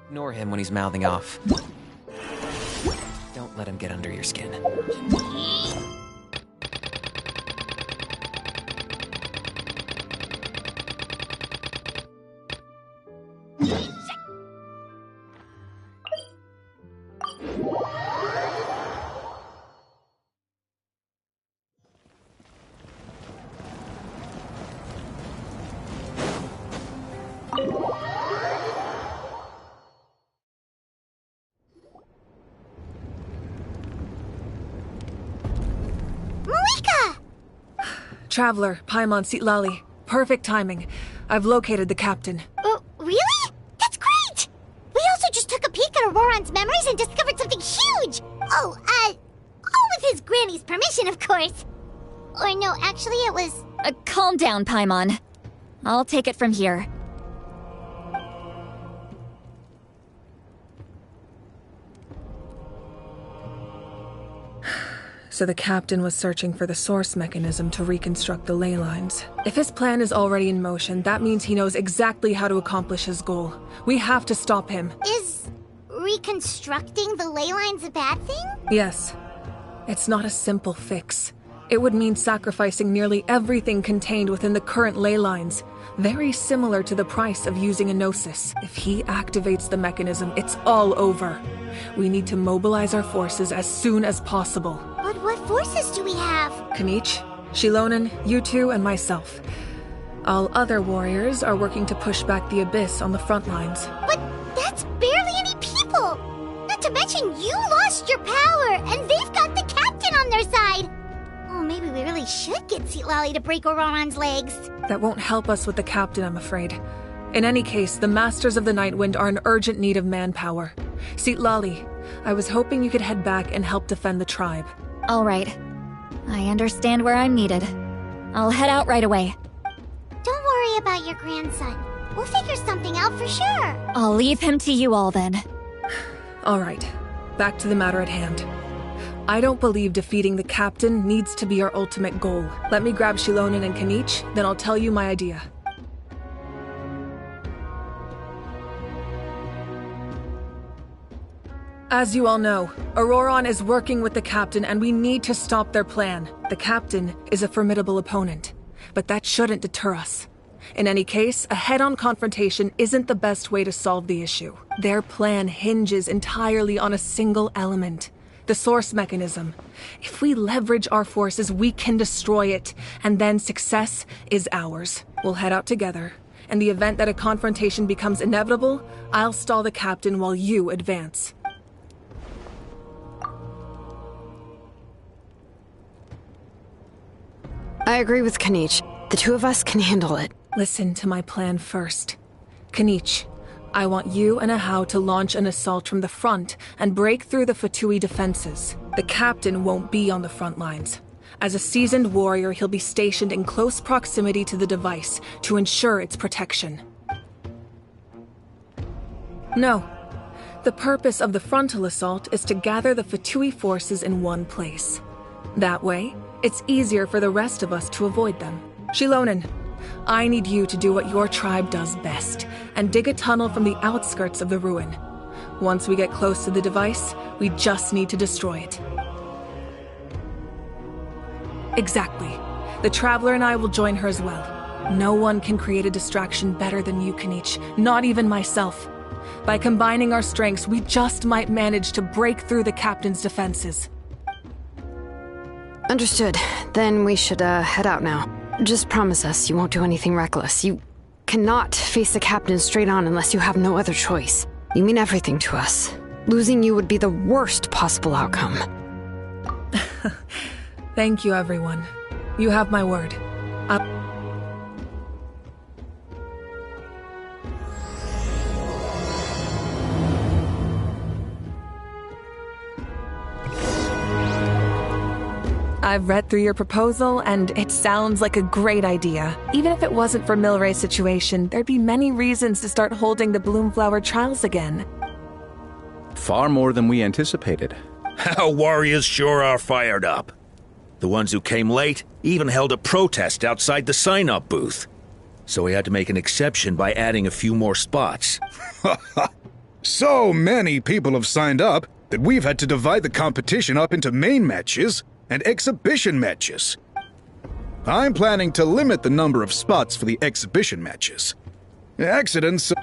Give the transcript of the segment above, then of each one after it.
Ignore him when he's mouthing off. Don't let him get under your skin. Traveler, Paimon Sitlali. Perfect timing. I've located the captain. Really? That's great! We also just took a peek at Auroran's memories and discovered something huge! All with his granny's permission, of course. Or no, actually it was... Calm down, Paimon. I'll take it from here. So the captain was searching for the source mechanism to reconstruct the ley lines. If his plan is already in motion, that means he knows exactly how to accomplish his goal. We have to stop him. Is reconstructing the ley lines a bad thing? Yes. It's not a simple fix. It would mean sacrificing nearly everything contained within the current ley lines. Very similar to the price of using a gnosis. If he activates the mechanism, it's all over. We need to mobilize our forces as soon as possible. But what forces do we have? Kanich, Shilonen, you two, and myself. All other warriors are working to push back the Abyss on the front lines. But that's barely any people! Not to mention you lost your power, and they've got the captain on their side! Oh, maybe we really should get Sitlali to break Auroran's legs. That won't help us with the captain, I'm afraid. In any case, the Masters of the Nightwind are in urgent need of manpower. Sitlali, I was hoping you could head back and help defend the tribe. All right. I understand where I'm needed. I'll head out right away. Don't worry about your grandson. We'll figure something out for sure. I'll leave him to you all then. All right. Back to the matter at hand. I don't believe defeating the captain needs to be our ultimate goal. Let me grab Shilonen and Kanich, then I'll tell you my idea. As you all know, Auroran is working with the captain and we need to stop their plan. The captain is a formidable opponent, but that shouldn't deter us. In any case, a head-on confrontation isn't the best way to solve the issue. Their plan hinges entirely on a single element. The source mechanism. If we leverage our forces, we can destroy it, and then success is ours. We'll head out together. In the event that a confrontation becomes inevitable, I'll stall the captain while you advance. I agree with Kanich. The two of us can handle it. Listen to my plan first. Kanich, I want you and Ahau to launch an assault from the front and break through the Fatui defenses. The captain won't be on the front lines. As a seasoned warrior, he'll be stationed in close proximity to the device to ensure its protection. No. The purpose of the frontal assault is to gather the Fatui forces in one place. That way, it's easier for the rest of us to avoid them. Shilonen, I need you to do what your tribe does best, and dig a tunnel from the outskirts of the ruin. Once we get close to the device, we just need to destroy it. Exactly. The Traveler and I will join her as well. No one can create a distraction better than you, Kanich, not even myself. By combining our strengths, we just might manage to break through the captain's defenses. Understood. Then we should, head out now. Just promise us you won't do anything reckless. You cannot face the captain straight on unless you have no other choice. You mean everything to us. Losing you would be the worst possible outcome. Thank you, everyone. You have my word. I've read through your proposal, and it sounds like a great idea. Even if it wasn't for Milray's situation, there'd be many reasons to start holding the Bloomflower trials again. Far more than we anticipated. Our warriors sure are fired up. The ones who came late even held a protest outside the sign-up booth. So we had to make an exception by adding a few more spots. So many people have signed up that we've had to divide the competition up into main matches and exhibition matches. I'm planning to limit the number of spots for the exhibition matches. Accidents...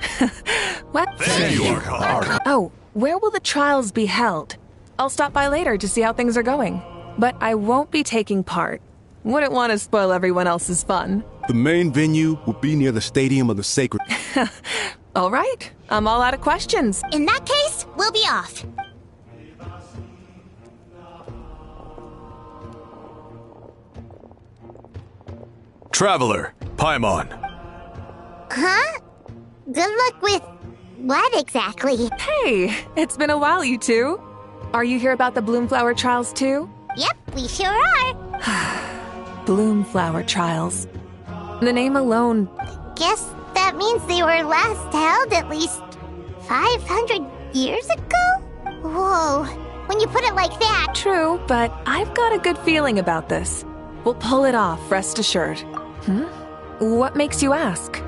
What? There you are. Oh, where will the trials be held? I'll stop by later to see how things are going. But I won't be taking part. Wouldn't want to spoil everyone else's fun. The main venue will be near the Stadium of the Sacred. All right, I'm all out of questions. In that case, we'll be off. Traveler, Paimon. Huh? Good luck with what exactly? Hey, it's been a while, you two. Are you here about the Bloomflower Trials too? Yep, we sure are. Bloomflower Trials. The name alone... Guess that means they were last held at least 500 years ago? Whoa, when you put it like that... True, but I've got a good feeling about this. We'll pull it off, rest assured. What makes you ask?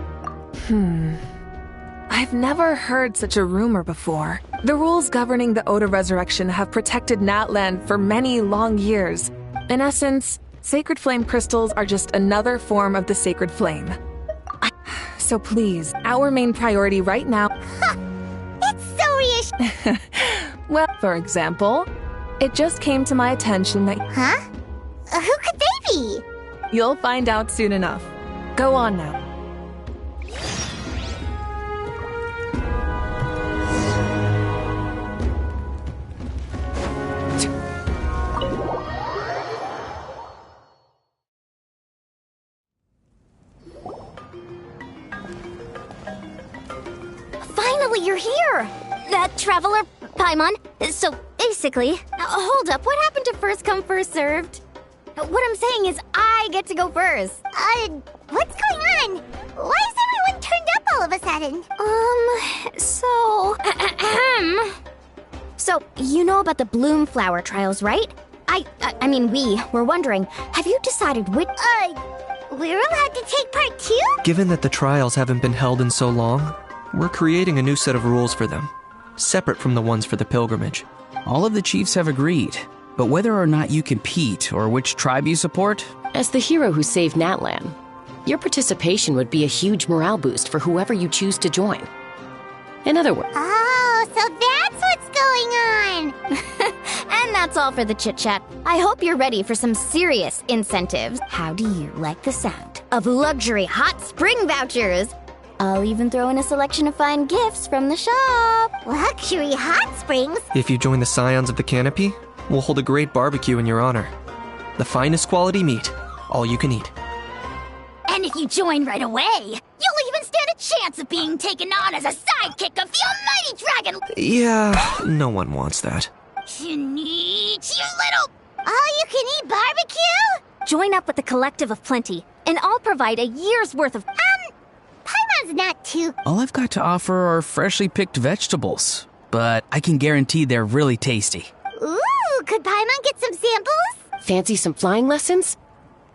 I've never heard such a rumor before. The rules governing the Oda Resurrection have protected Natlan for many long years. In essence, sacred flame crystals are just another form of the sacred flame. So please, our main priority right now... It's so reassuring. Well, for example, it just came to my attention that... Huh? Who could they be? You'll find out soon enough. Go on now. Finally, you're here! Traveler, Paimon. So, basically... hold up, what happened to first come, first served? What I'm saying is, I get to go first. What's going on? Why is everyone turned up all of a sudden? So, you know about the Bloomflower Trials, right? I mean, we were wondering, have you decided which... We're allowed to take part too? Given that the trials haven't been held in so long, we're creating a new set of rules for them, separate from the ones for the pilgrimage. All of the chiefs have agreed, but whether or not you compete or which tribe you support... As the hero who saved Natlan, your participation would be a huge morale boost for whoever you choose to join. In other words... Oh, so that's what's going on! And that's all for the chit-chat. I hope you're ready for some serious incentives. How do you like the sound of luxury hot spring vouchers? I'll even throw in a selection of fine gifts from the shop. Luxury hot springs? If you join the Scions of the Canopy, we'll hold a great barbecue in your honor. The finest quality meat, all you can eat. And if you join right away, you'll even stand a chance of being taken on as a sidekick of the almighty dragon. Yeah, no one wants that. You little... All-you-can-eat barbecue? Join up with the Collective of Plenty, and I'll provide a year's worth of... Paimon's not too... All I've got to offer are freshly picked vegetables, but I can guarantee they're really tasty. Ooh, could Paimon get some samples? Fancy some flying lessons?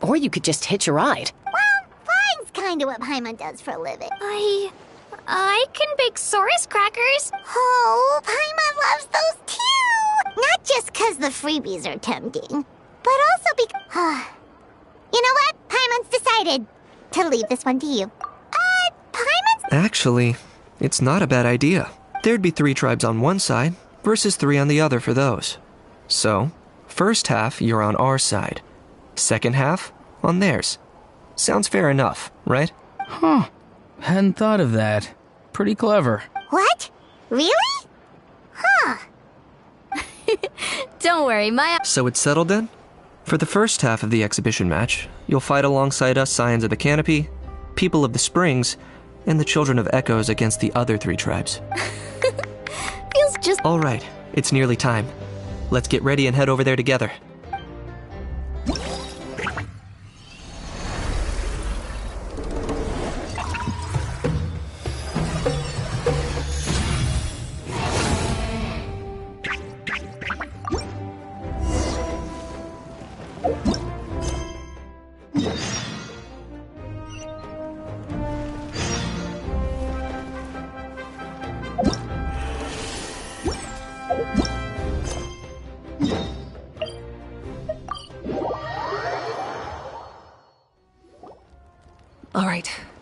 Or you could just hitch a ride. Well, flying's kinda what Paimon does for a living. I can bake Saurus crackers. Oh, Paimon loves those too! Not just 'cause the freebies are tempting, but also because... You know what? Paimon's decided to leave this one to you. Paimon's... Actually, it's not a bad idea. There'd be 3 tribes on one side, versus 3 on the other for those. So, first half, you're on our side. Second half, on theirs. Sounds fair enough, right? Huh. Hadn't thought of that. Pretty clever. What? Really? Huh. Don't worry, So it's settled then? For the first half of the exhibition match, you'll fight alongside us Scions of the Canopy, People of the Springs, and the Children of Echoes against the other 3 tribes. Feels just... All right, it's nearly time. Let's get ready and head over there together.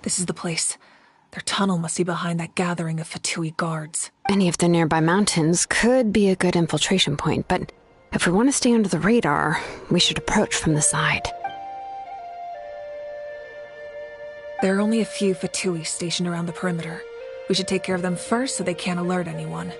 This is the place. Their tunnel must be behind that gathering of Fatui guards. Any of the nearby mountains could be a good infiltration point, but if we want to stay under the radar, we should approach from the side. There are only a few Fatui stationed around the perimeter. We should take care of them first so they can't alert anyone.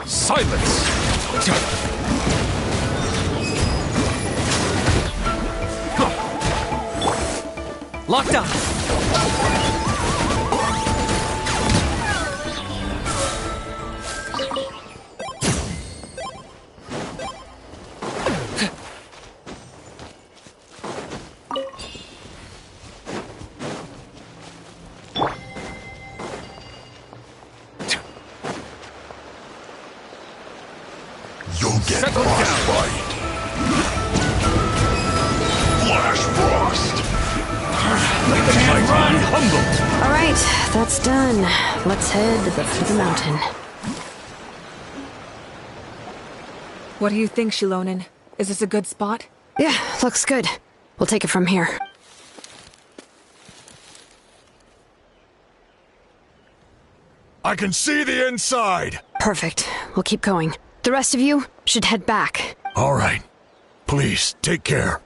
Silence! Locked up! You'll get frostbite. Flash frost. Run! Humble. All right, that's done. Let's head to the foot of the mountain. What do you think, Shilonen? Is this a good spot? Yeah, looks good. We'll take it from here. I can see the inside. Perfect. We'll keep going. The rest of you should head back. All right. Please, take care.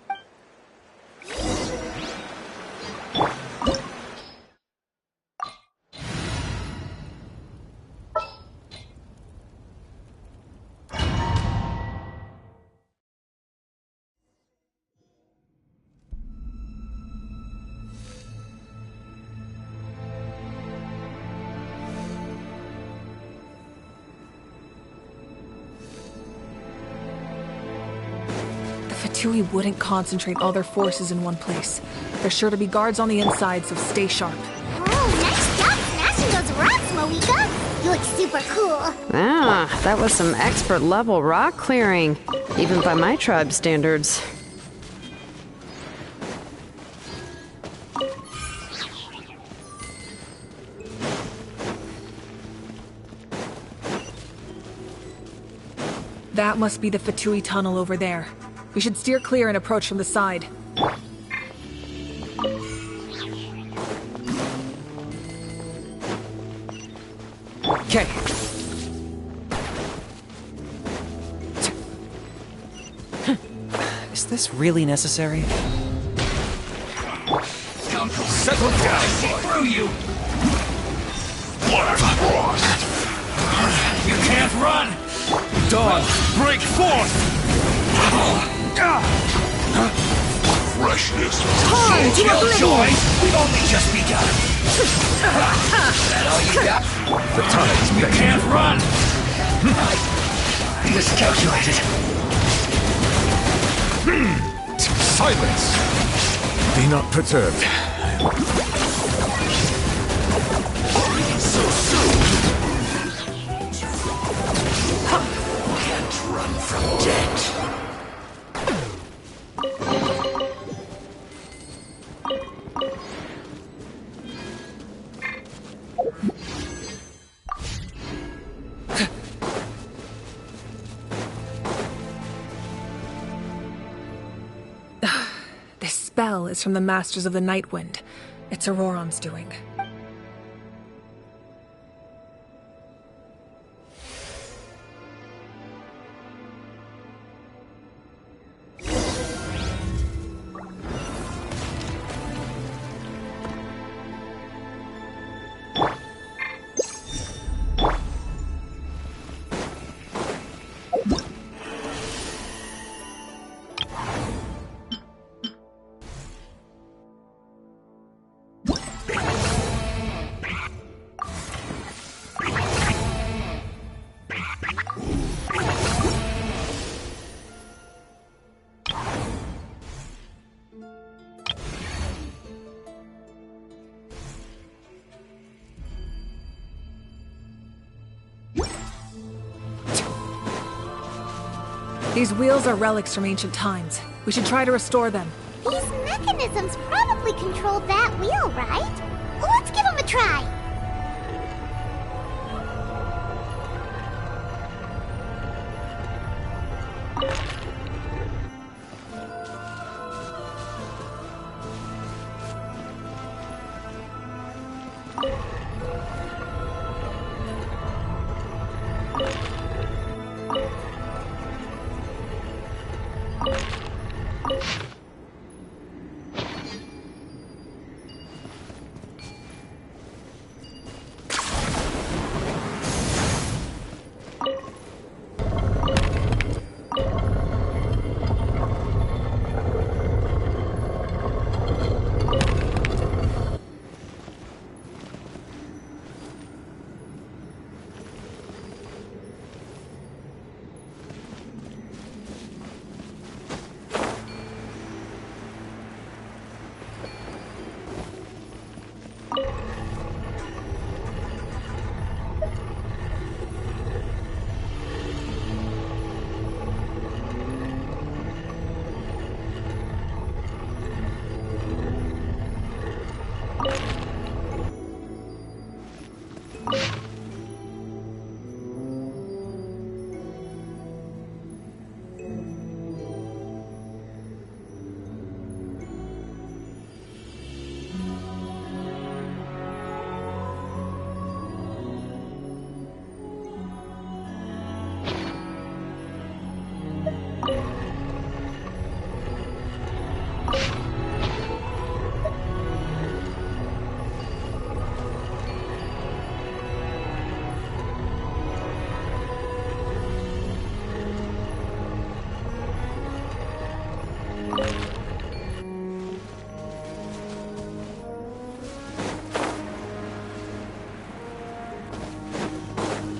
Fatui wouldn't concentrate all their forces in one place. There's sure to be guards on the inside, so stay sharp. Oh, nice job smashing those rocks, Moika! You look super cool. Ah, that was some expert-level rock clearing, even by my tribe's standards. That must be the Fatui tunnel over there. We should steer clear and approach from the side. Okay. Is this really necessary? Settle down. Through you! Flash frost. You can't run! Dawn, break forth. Freshness. Time to oblivion! We've only just begun! That all you got? The time's You been. can't run! Miscalculated. Silence. Be not perturbed. So soon! Can't run from death. This spell is from the Masters of the Night Wind. It's Auroron's doing. These wheels are relics from ancient times. We should try to restore them. These mechanisms probably control that wheel, right? Let's give them a try.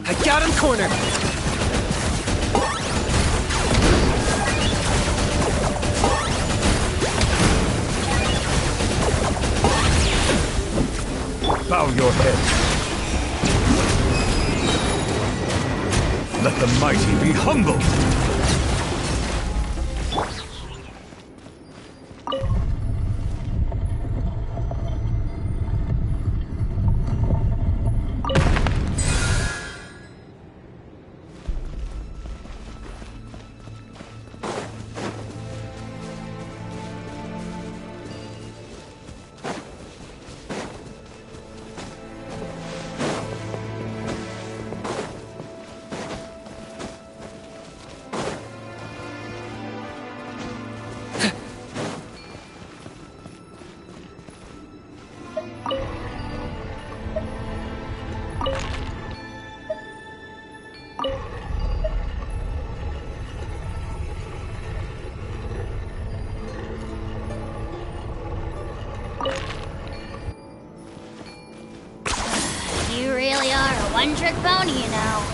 I got him cornered! Bow your head. Let the mighty be humbled. You really are a one-trick pony, you know.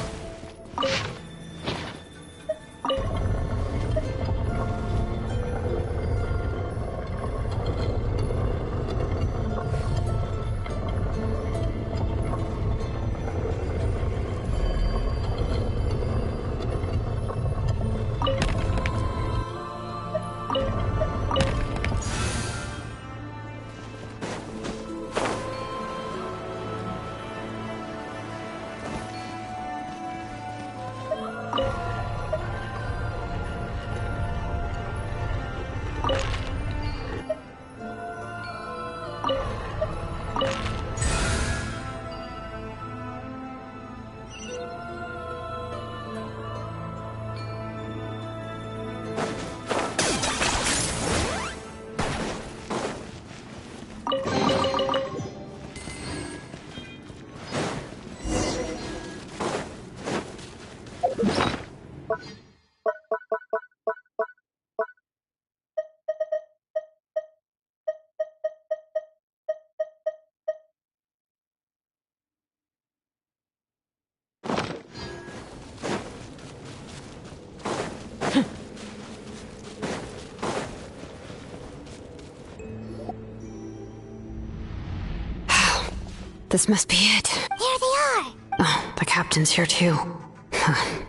This must be it. There they are. Oh, the captain's here too.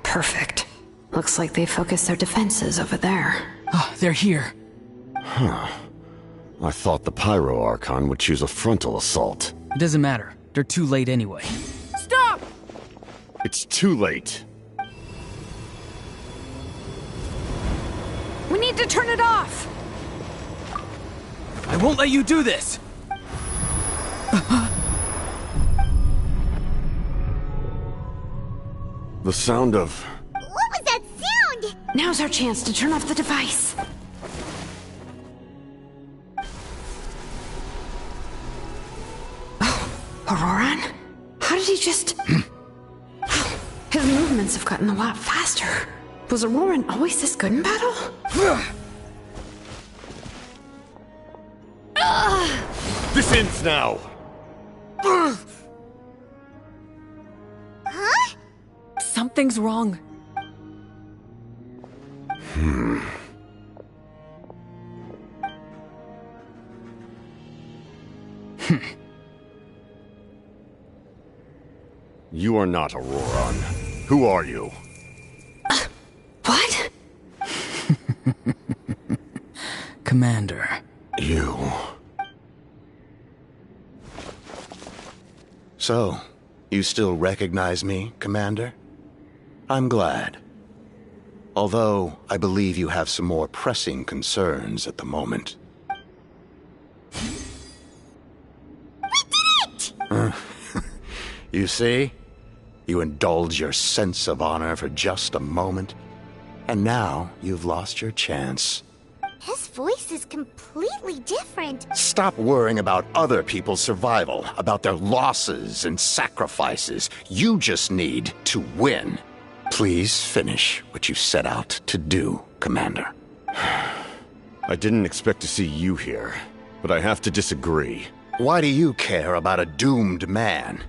Perfect. Looks like they focused their defenses over there. Oh, they're here. Huh. I thought the Pyro Archon would choose a frontal assault. It doesn't matter. They're too late anyway. Stop! It's too late. We need to turn it off! I won't let you do this! The sound of... What was that sound? Now's our chance to turn off the device. Oh, Auroran? How did he just... His movements have gotten a lot faster. Was Auroran always this good in battle? This ends now! Huh? Something's wrong. You are not Auroran. Who are you? What? Commander. You... So, you still recognize me, Commander? I'm glad. Although, I believe you have some more pressing concerns at the moment. We did it! You see? You indulge your sense of honor for just a moment, and now you've lost your chance. His voice is completely different. Stop worrying about other people's survival, about their losses and sacrifices. You just need to win. Please finish what you set out to do, Commander. I didn't expect to see you here, but I have to disagree. Why do you care about a doomed man?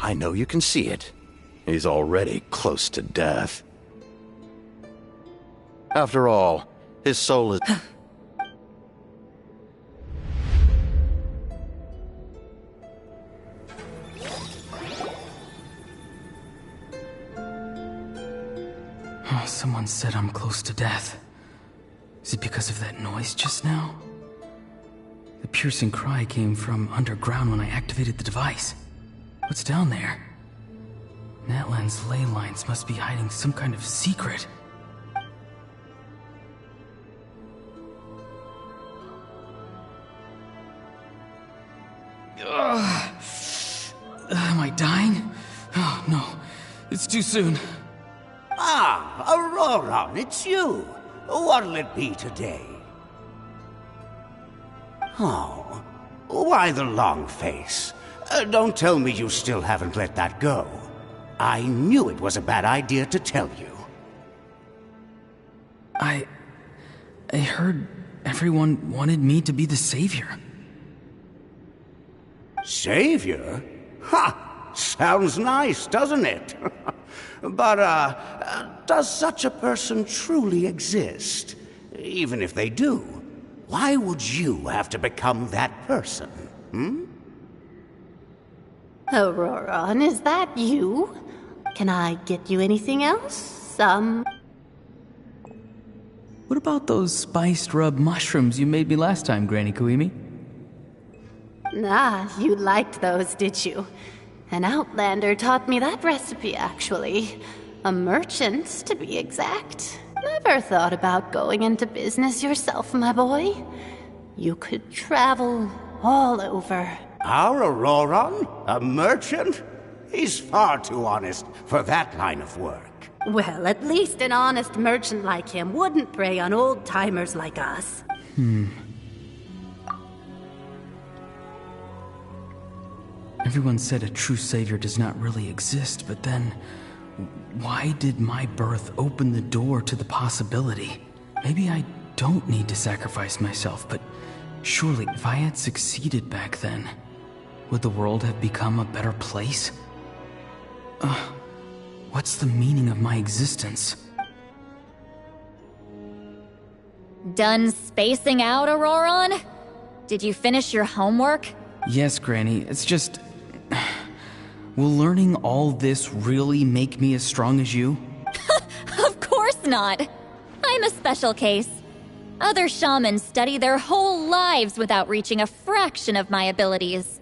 I know you can see it. He's already close to death. After all, his soul is... Oh, someone said I'm close to death. Is it because of that noise just now? The piercing cry came from underground when I activated the device. What's down there? Natlan's ley lines must be hiding some kind of secret. Am I dying? Oh, no. It's too soon. Ah, Auroran, it's you. What'll it be today? Oh, why the long face? Don't tell me you still haven't let that go. I knew it was a bad idea to tell you. I heard everyone wanted me to be the savior. Savior? Ha! Sounds nice, doesn't it? But, does such a person truly exist? Even if they do, why would you have to become that person, hmm? Auroran, is that you? Can I get you anything else? What about those spiced rub mushrooms you made me last time, Granny Kuimi? Ah, you liked those, did you? An outlander taught me that recipe, actually. A merchant, to be exact. Never thought about going into business yourself, my boy. You could travel all over. Our Auroran? A merchant? He's far too honest for that line of work. Well, at least an honest merchant like him wouldn't prey on old-timers like us. Everyone said a true savior does not really exist, but then... why did my birth open the door to the possibility? Maybe I don't need to sacrifice myself, but surely if I had succeeded back then, would the world have become a better place? What's the meaning of my existence? Done spacing out, Auroran? Did you finish your homework? Yes, Granny, it's just... will learning all this really make me as strong as you? Of not. I'm a special case. Other shamans study their whole lives without reaching a fraction of my abilities.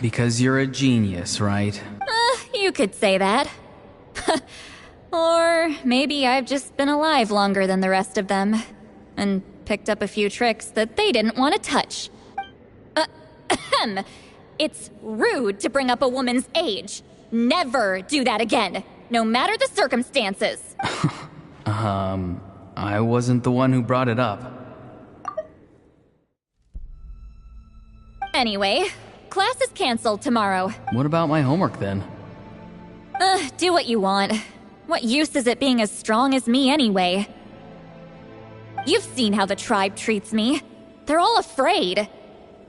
Because you're a genius, right? You could say that. Or maybe I've just been alive longer than the rest of them, and picked up a few tricks that they didn't want to touch. It's rude to bring up a woman's age. Never do that again, no matter the circumstances. I wasn't the one who brought it up. Anyway, class is canceled tomorrow. What about my homework then? Do what you want. What use is it being as strong as me anyway? You've seen how the tribe treats me. They're all afraid.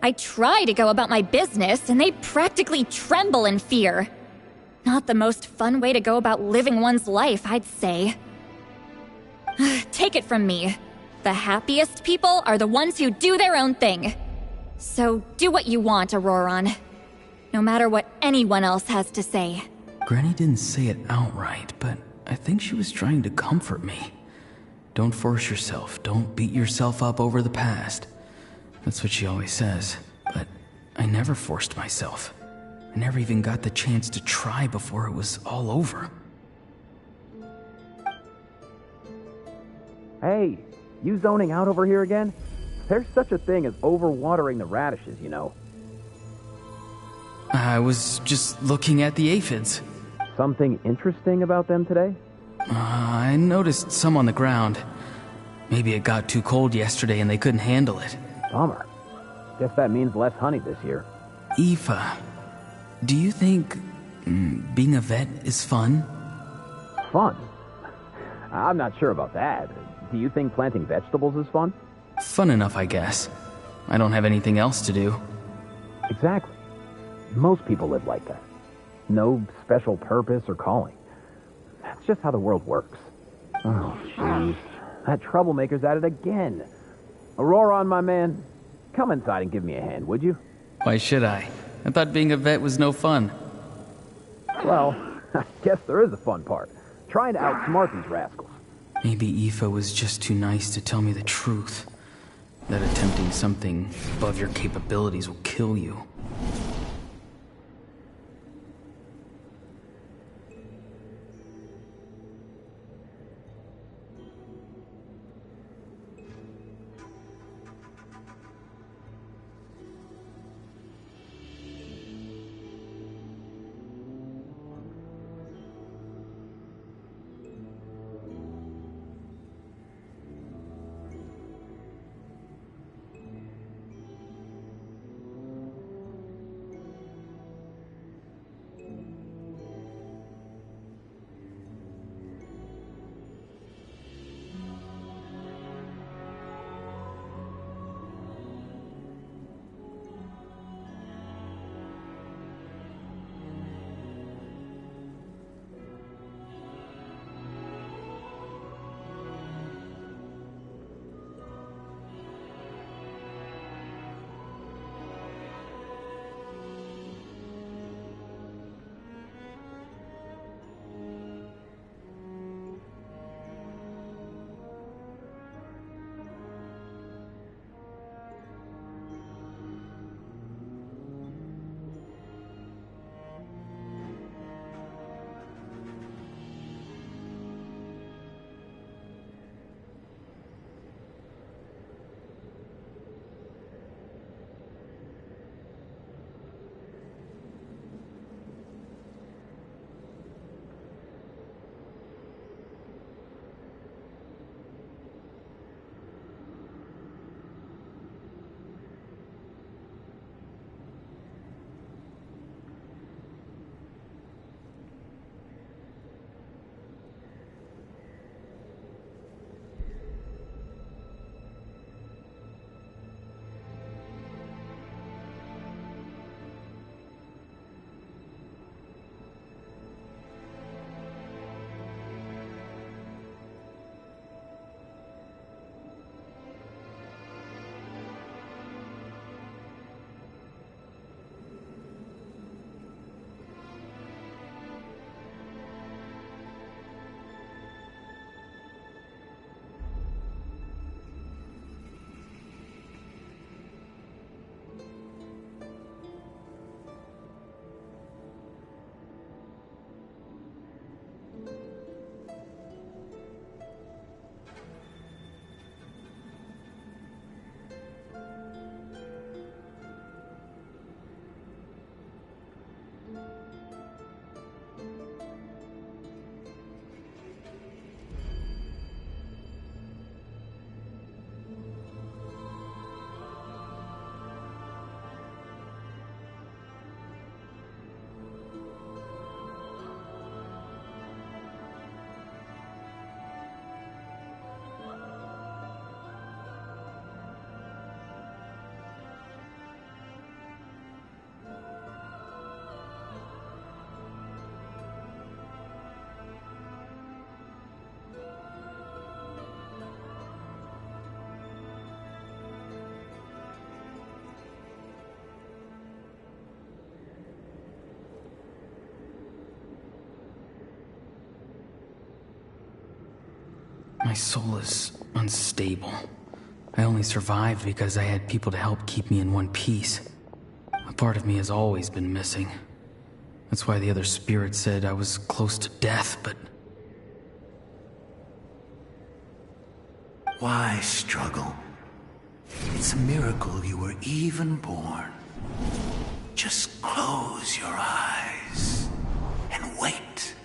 I try to go about my business, and they practically tremble in fear. Not the most fun way to go about living one's life, I'd say. Take it from me. The happiest people are the ones who do their own thing. So do what you want, Auroron. No matter what anyone else has to say. Granny didn't say it outright, but I think she was trying to comfort me. Don't force yourself. Don't beat yourself up over the past. That's what she always says. But I never forced myself. I never even got the chance to try before it was all over. Hey, you zoning out over here again? There's such a thing as overwatering the radishes, you know. I was just looking at the aphids. Something interesting about them today? I noticed some on the ground. Maybe it got too cold yesterday and they couldn't handle it. Bummer. Guess that means less honey this year. Aoife, do you think being a vet is fun? Fun? I'm not sure about that. Do you think planting vegetables is fun? Fun enough, I guess. I don't have anything else to do. Exactly. Most people live like that. No special purpose or calling. That's just how the world works. Oh, jeez. That troublemaker's at it again. Auroron, my man, come inside and give me a hand, would you? Why should I? I thought being a vet was no fun. Well, I guess there is a fun part. Trying to outsmart these rascals. Maybe Aoife was just too nice to tell me the truth. That attempting something above your capabilities will kill you. My soul is unstable. I only survived because I had people to help keep me in one piece. A part of me has always been missing. That's why the other spirits said I was close to death, but... Why struggle? It's a miracle you were even born. Just close your eyes and wait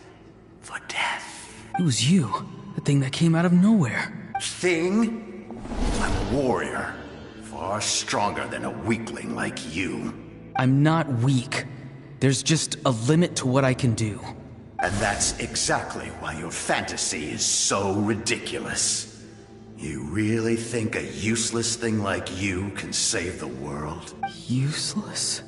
for death. It was you, the thing that came out of nowhere. Thing? I'm a warrior, far stronger than a weakling like you. I'm not weak. There's just a limit to what I can do. And that's exactly why your fantasy is so ridiculous. You really think a useless thing like you can save the world? Useless?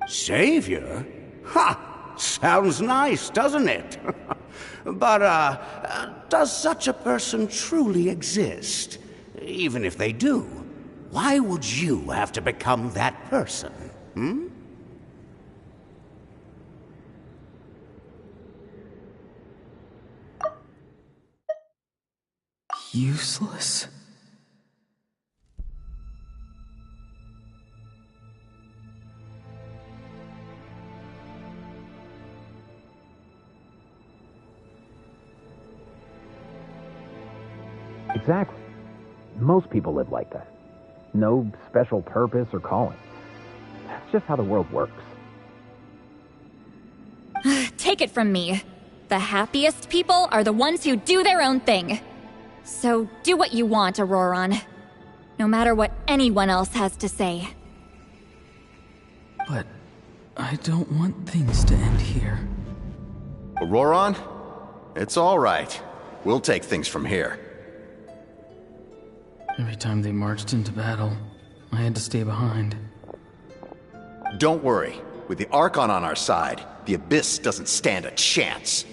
Savior? Ha! Sounds nice, doesn't it? But, does such a person truly exist? Even if they do, why would you have to become that person? Hmm? Useless? Exactly. Most people live like that. No special purpose or calling. That's just how the world works. Take it from me. The happiest people are the ones who do their own thing. So do what you want, Auroron. No matter what anyone else has to say. But I don't want things to end here. Auroron? It's all right. We'll take things from here. Every time they marched into battle, I had to stay behind. Don't worry. With the Archon on our side, the Abyss doesn't stand a chance.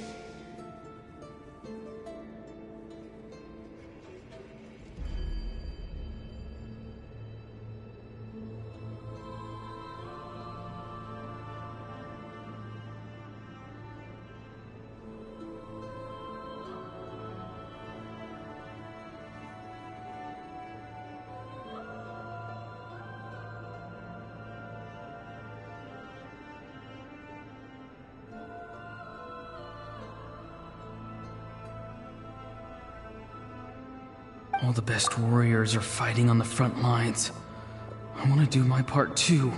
All the best warriors are fighting on the front lines. I want to do my part too.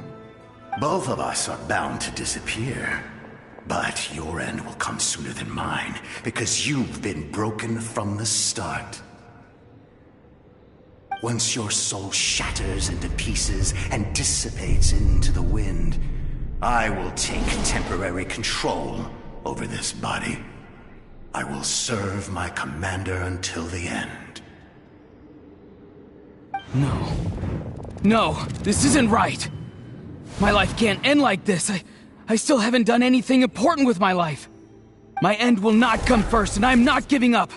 Both of us are bound to disappear. But your end will come sooner than mine, because you've been broken from the start. Once your soul shatters into pieces and dissipates into the wind, I will take temporary control over this body. I will serve my commander until the end. No. No, this isn't right. My life can't end like this. I still haven't done anything important with my life. My end will not come first, and I'm not giving up.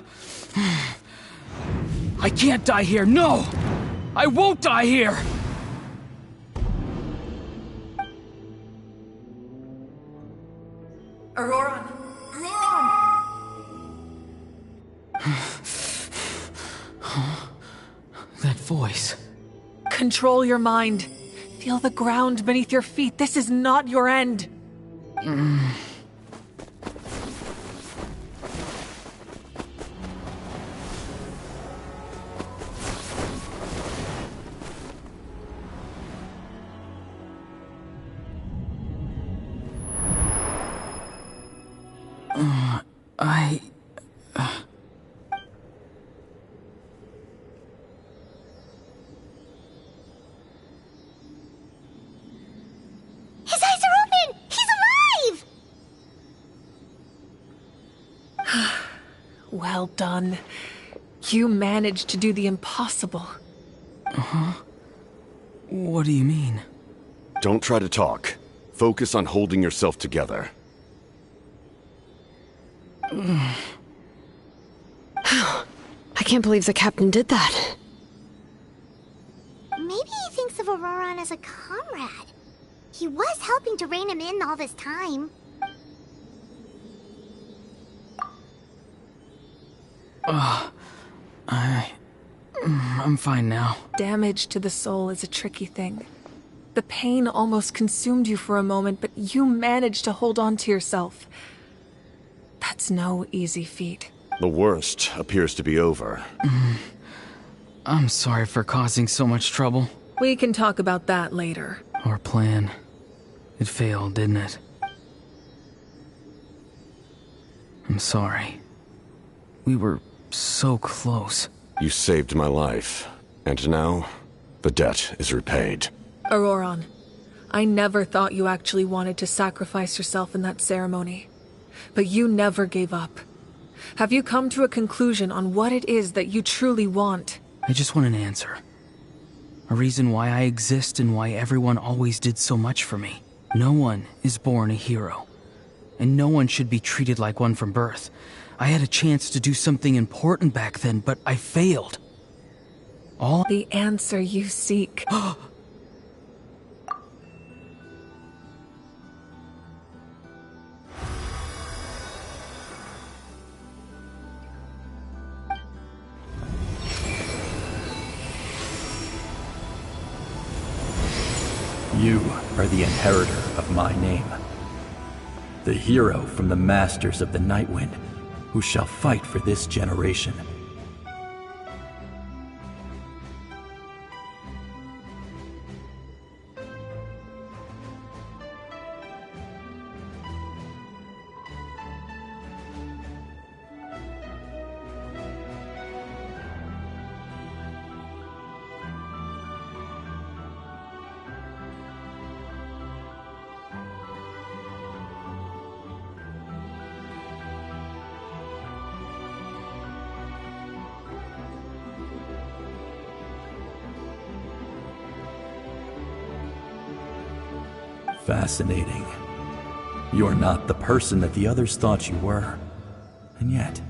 I can't die here. No! I won't die here! Auroron! That voice. Control your mind. Feel the ground beneath your feet. This is not your end. Well done. You managed to do the impossible. Uh-huh. What do you mean? Don't try to talk. Focus on holding yourself together. I can't believe the captain did that. Maybe he thinks of Auroron as a comrade. He was helping to rein him in all this time. I'm fine now. Damage to the soul is a tricky thing. The pain almost consumed you for a moment, but you managed to hold on to yourself. That's no easy feat. The worst appears to be over. I'm sorry for causing so much trouble. We can talk about that later. Our plan. It failed, didn't it? I'm sorry. We were so close. You saved my life, and now the debt is repaid. Auroron, I never thought you actually wanted to sacrifice yourself in that ceremony. But you never gave up. Have you come to a conclusion on what it is that you truly want? I just want an answer. A reason why I exist and why everyone always did so much for me. No one is born a hero. And no one should be treated like one from birth. I had a chance to do something important back then, but I failed. All the answer you seek. You are the inheritor of my name. The hero from the Masters of the Nightwind, who shall fight for this generation. Fascinating. You're not the person that the others thought you were. And yet,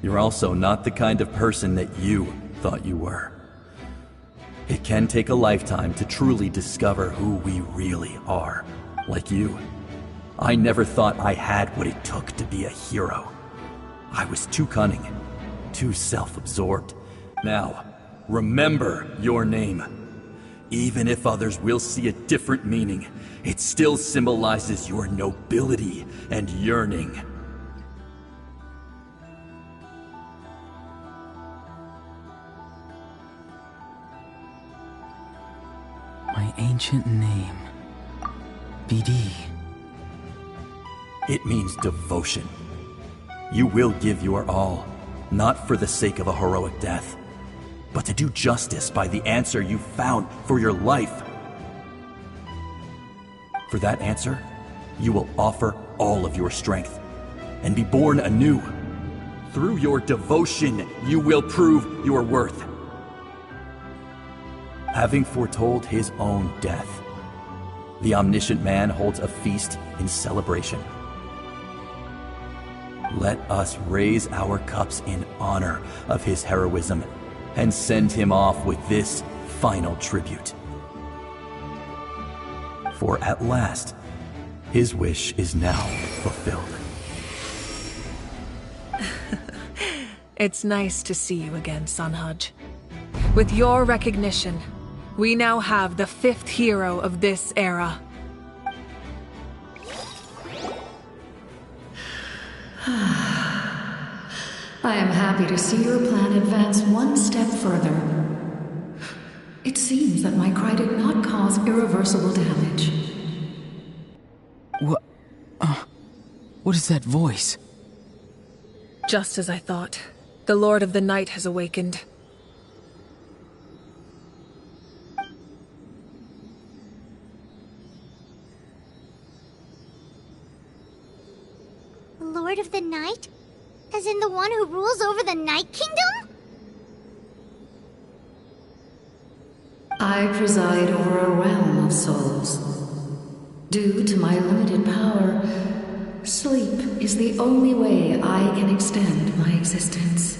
you're also not the kind of person that you thought you were. It can take a lifetime to truly discover who we really are. Like you, I never thought I had what it took to be a hero. I was too cunning, too self-absorbed. Now, remember your name. Even if others will see a different meaning, it still symbolizes your nobility and yearning. My ancient name. BD. It means devotion. You will give your all, not for the sake of a heroic death, but to do justice by the answer you found for your life. For that answer, you will offer all of your strength and be born anew. Through your devotion, you will prove your worth. Having foretold his own death, the omniscient man holds a feast in celebration. Let us raise our cups in honor of his heroism and send him off with this final tribute. For at last, his wish is now fulfilled. It's nice to see you again, Sunhudge. With your recognition, we now have the 5th hero of this era. I am happy to see your plan advance one step further. It seems that my cry did not cause irreversible damage. What is that voice? Just as I thought. The Lord of the Night has awakened. Lord of the Night? As in the one who rules over the Night Kingdom? I preside over a realm of souls. Due to my limited power, sleep is the only way I can extend my existence.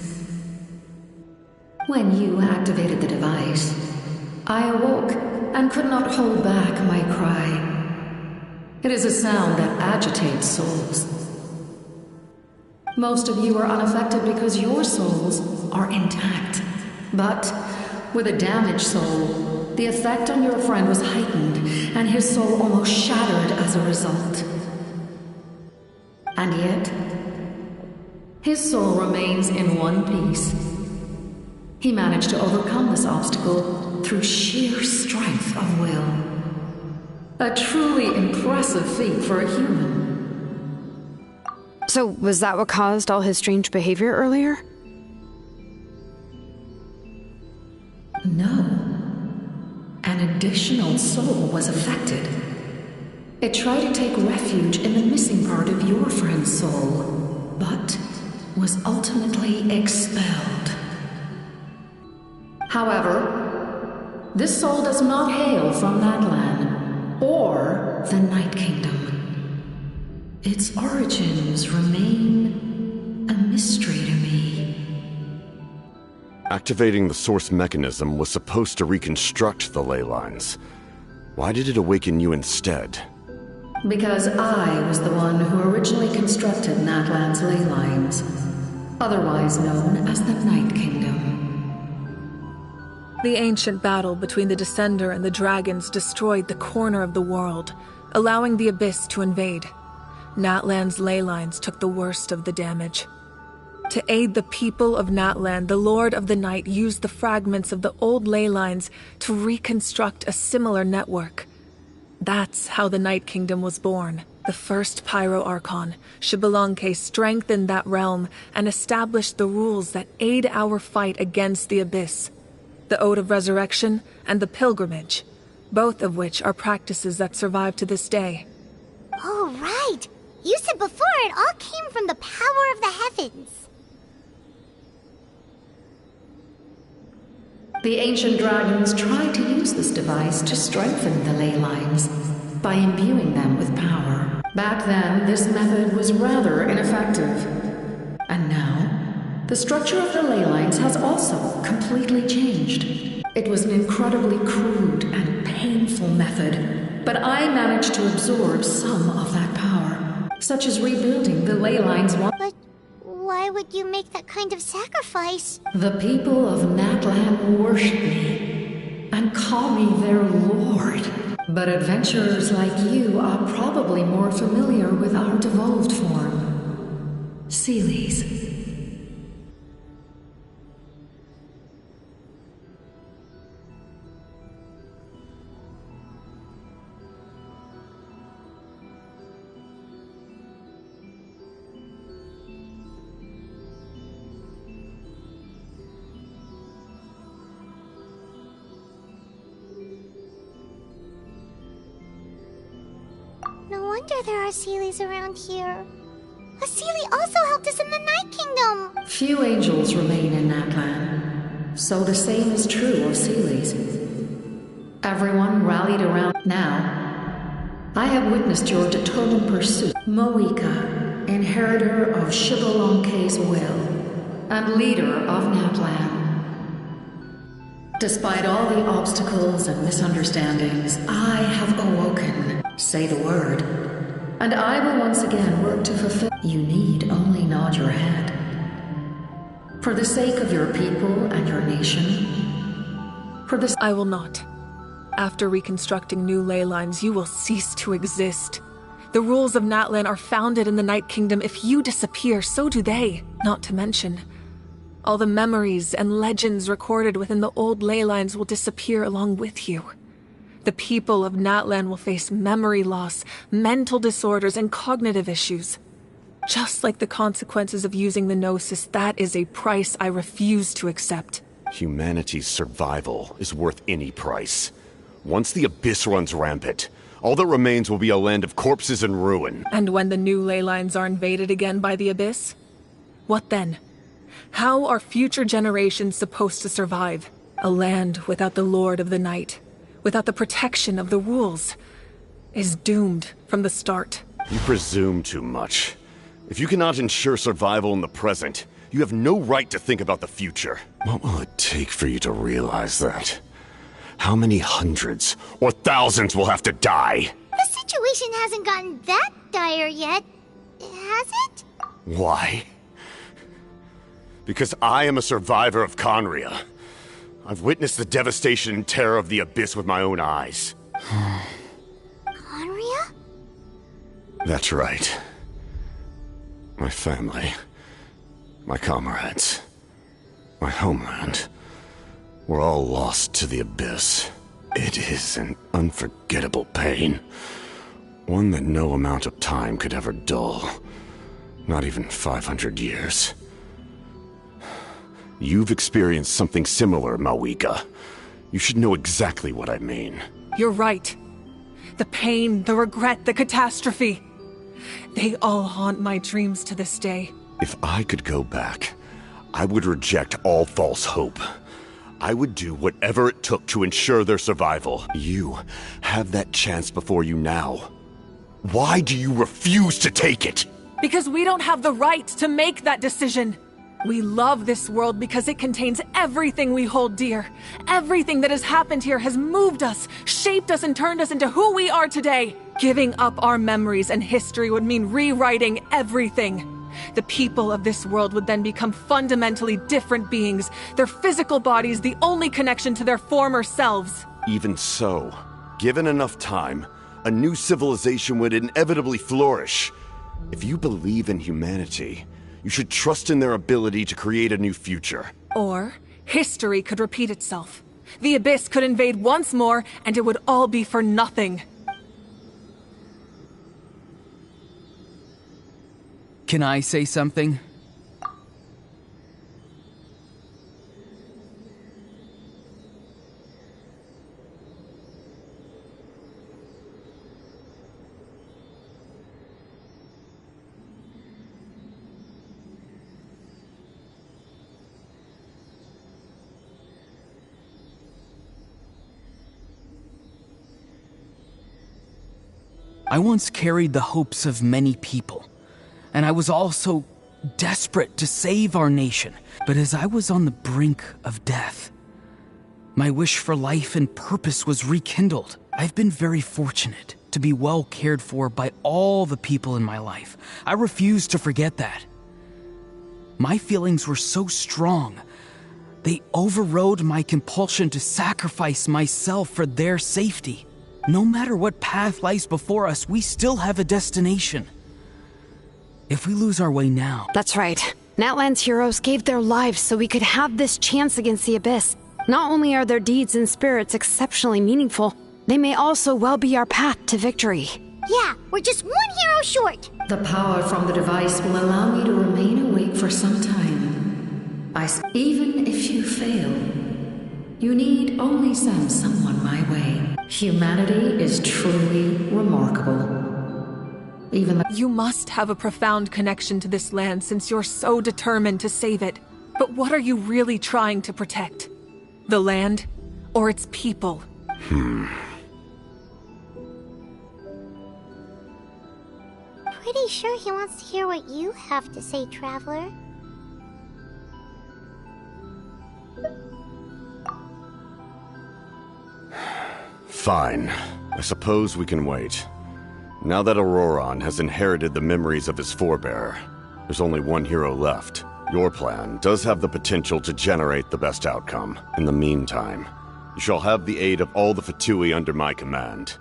When you activated the device, I awoke and could not hold back my cry. It is a sound that agitates souls. Most of you are unaffected because your souls are intact. But with a damaged soul, the effect on your friend was heightened, and his soul almost shattered as a result. And yet, his soul remains in one piece. He managed to overcome this obstacle through sheer strength of will. A truly impressive feat for a human. So, was that what caused all his strange behavior earlier? No. An additional soul was affected. It tried to take refuge in the missing part of your friend's soul, but was ultimately expelled. However, this soul does not hail from Natlan or the Night Kingdom. Its origins remain a mystery to me. Activating the source mechanism was supposed to reconstruct the ley lines. Why did it awaken you instead? Because I was the one who originally constructed Natlan's ley lines, otherwise known as the Night Kingdom. The ancient battle between the Descender and the dragons destroyed the corner of the world, allowing the Abyss to invade. Natlan's ley lines took the worst of the damage. To aid the people of Natlan, the Lord of the Night used the fragments of the old ley lines to reconstruct a similar network. That's how the Night Kingdom was born. The first Pyro Archon, Xbalanque, strengthened that realm and established the rules that aid our fight against the Abyss. The Ode of Resurrection and the Pilgrimage, both of which are practices that survive to this day. Oh, right! You said before it all came from the power of the heavens. The ancient dragons tried to use this device to strengthen the ley lines by imbuing them with power. Back then, this method was rather ineffective. And now, the structure of the ley lines has also completely changed. It was an incredibly crude and painful method, but I managed to absorb some of that power, such as rebuilding the ley lines once. But why would you make that kind of sacrifice? The people of Natlan worship me and call me their lord. But adventurers like you are probably more familiar with our devolved form, Seelies. No wonder there are Seelies around here. A Seelie also helped us in the Night Kingdom! Few angels remain in Natlan, so the same is true of Seelies. Everyone rallied around now. I have witnessed your determined pursuit. Moika, inheritor of Xbalanque's will, and leader of Natlan. Despite all the obstacles and misunderstandings, I have awoken. Say the word, and I will once again work to fulfill. You need only nod your head. For the sake of your people and your nation. For this, I will not. After reconstructing new ley lines, you will cease to exist. The rules of Natlan are founded in the Night Kingdom. If you disappear, so do they. Not to mention, all the memories and legends recorded within the old ley lines will disappear along with you. The people of Natlan will face memory loss, mental disorders, and cognitive issues. Just like the consequences of using the Gnosis, that is a price I refuse to accept. Humanity's survival is worth any price. Once the Abyss runs rampant, all that remains will be a land of corpses and ruin. And when the new ley lines are invaded again by the Abyss? What then? How are future generations supposed to survive? A land without the Lord of the Night, without the protection of the rules, is doomed from the start. You presume too much. If you cannot ensure survival in the present, you have no right to think about the future. What will it take for you to realize that? How many hundreds or thousands will have to die? The situation hasn't gotten that dire yet, has it? Why? Because I am a survivor of Conria. I've witnessed the devastation and terror of the Abyss with my own eyes. Conria? That's right. My family, my comrades, my homeland, were all lost to the Abyss. It is an unforgettable pain. One that no amount of time could ever dull. Not even 500 years. You've experienced something similar, Mawika. You should know exactly what I mean. You're right. The pain, the regret, the catastrophe. They all haunt my dreams to this day. If I could go back, I would reject all false hope. I would do whatever it took to ensure their survival. You have that chance before you now. Why do you refuse to take it? Because we don't have the right to make that decision. We love this world because it contains everything we hold dear. Everything that has happened here has moved us, shaped us, and turned us into who we are today. Giving up our memories and history would mean rewriting everything. The people of this world would then become fundamentally different beings, their physical bodies the only connection to their former selves. Even so, given enough time, a new civilization would inevitably flourish. If you believe in humanity, you should trust in their ability to create a new future. Or history could repeat itself. The Abyss could invade once more, and it would all be for nothing. Can I say something? I once carried the hopes of many people, and I was also desperate to save our nation. But as I was on the brink of death, my wish for life and purpose was rekindled. I've been very fortunate to be well cared for by all the people in my life. I refuse to forget that. My feelings were so strong, they overrode my compulsion to sacrifice myself for their safety. No matter what path lies before us, we still have a destination. If we lose our way now... That's right. Natlan's heroes gave their lives so we could have this chance against the Abyss. Not only are their deeds and spirits exceptionally meaningful, they may also well be our path to victory. Yeah, we're just one hero short. The power from the device will allow me to remain awake for some time. Even if you fail, you need only send someone my way. Humanity is truly remarkable. You must have a profound connection to this land since you're so determined to save it. But what are you really trying to protect? The land or its people? Pretty sure he wants to hear what you have to say, Traveler. Fine. I suppose we can wait. Now that Auroron has inherited the memories of his forebear, there's only one hero left. Your plan does have the potential to generate the best outcome. In the meantime, you shall have the aid of all the Fatui under my command.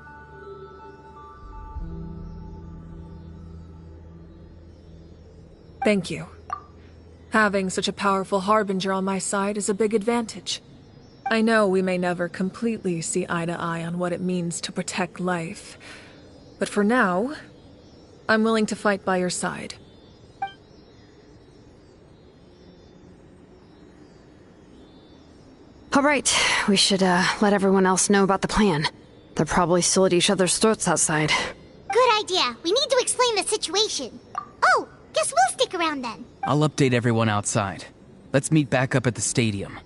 Thank you. Having such a powerful harbinger on my side is a big advantage. I know we may never completely see eye to eye on what it means to protect life, but for now, I'm willing to fight by your side. All right, we should let everyone else know about the plan. They're probably still at each other's throats outside. Good idea. We need to explain the situation. Oh, Guess we'll stick around then. I'll update everyone outside. Let's meet back up at the stadium.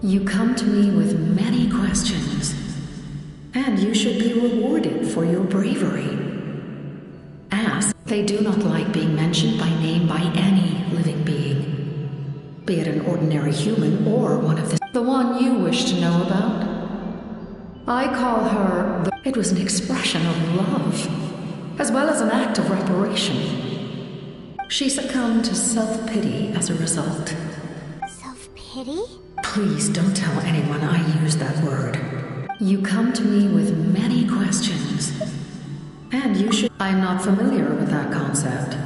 You come to me with many questions, and you should be rewarded for your bravery. Ask. They do not like being mentioned by name by any living being, be it an ordinary human or one of the one you wish to know about. I call her It was an expression of love, as well as an act of reparation. She succumbed to self-pity as a result. Self-pity? Please don't tell anyone I used that word. You come to me with many questions, and you should... I'm not familiar with that concept.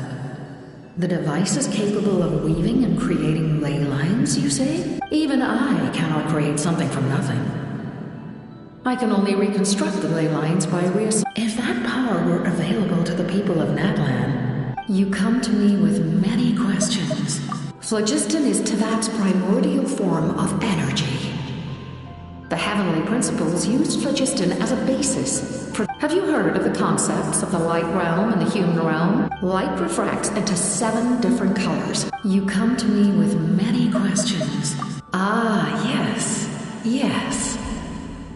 The device is capable of weaving and creating ley lines, you say? Even I cannot create something from nothing. I can only reconstruct the ley lines by If that power were available to the people of Natlan, you come to me with many questions. Phlogiston is Teyvat's primordial form of energy. The heavenly principles used phlogiston as a basis for... Have you heard of the concepts of the light realm and the human realm? Light refracts into 7 different colors. You come to me with many questions. Ah, yes, yes.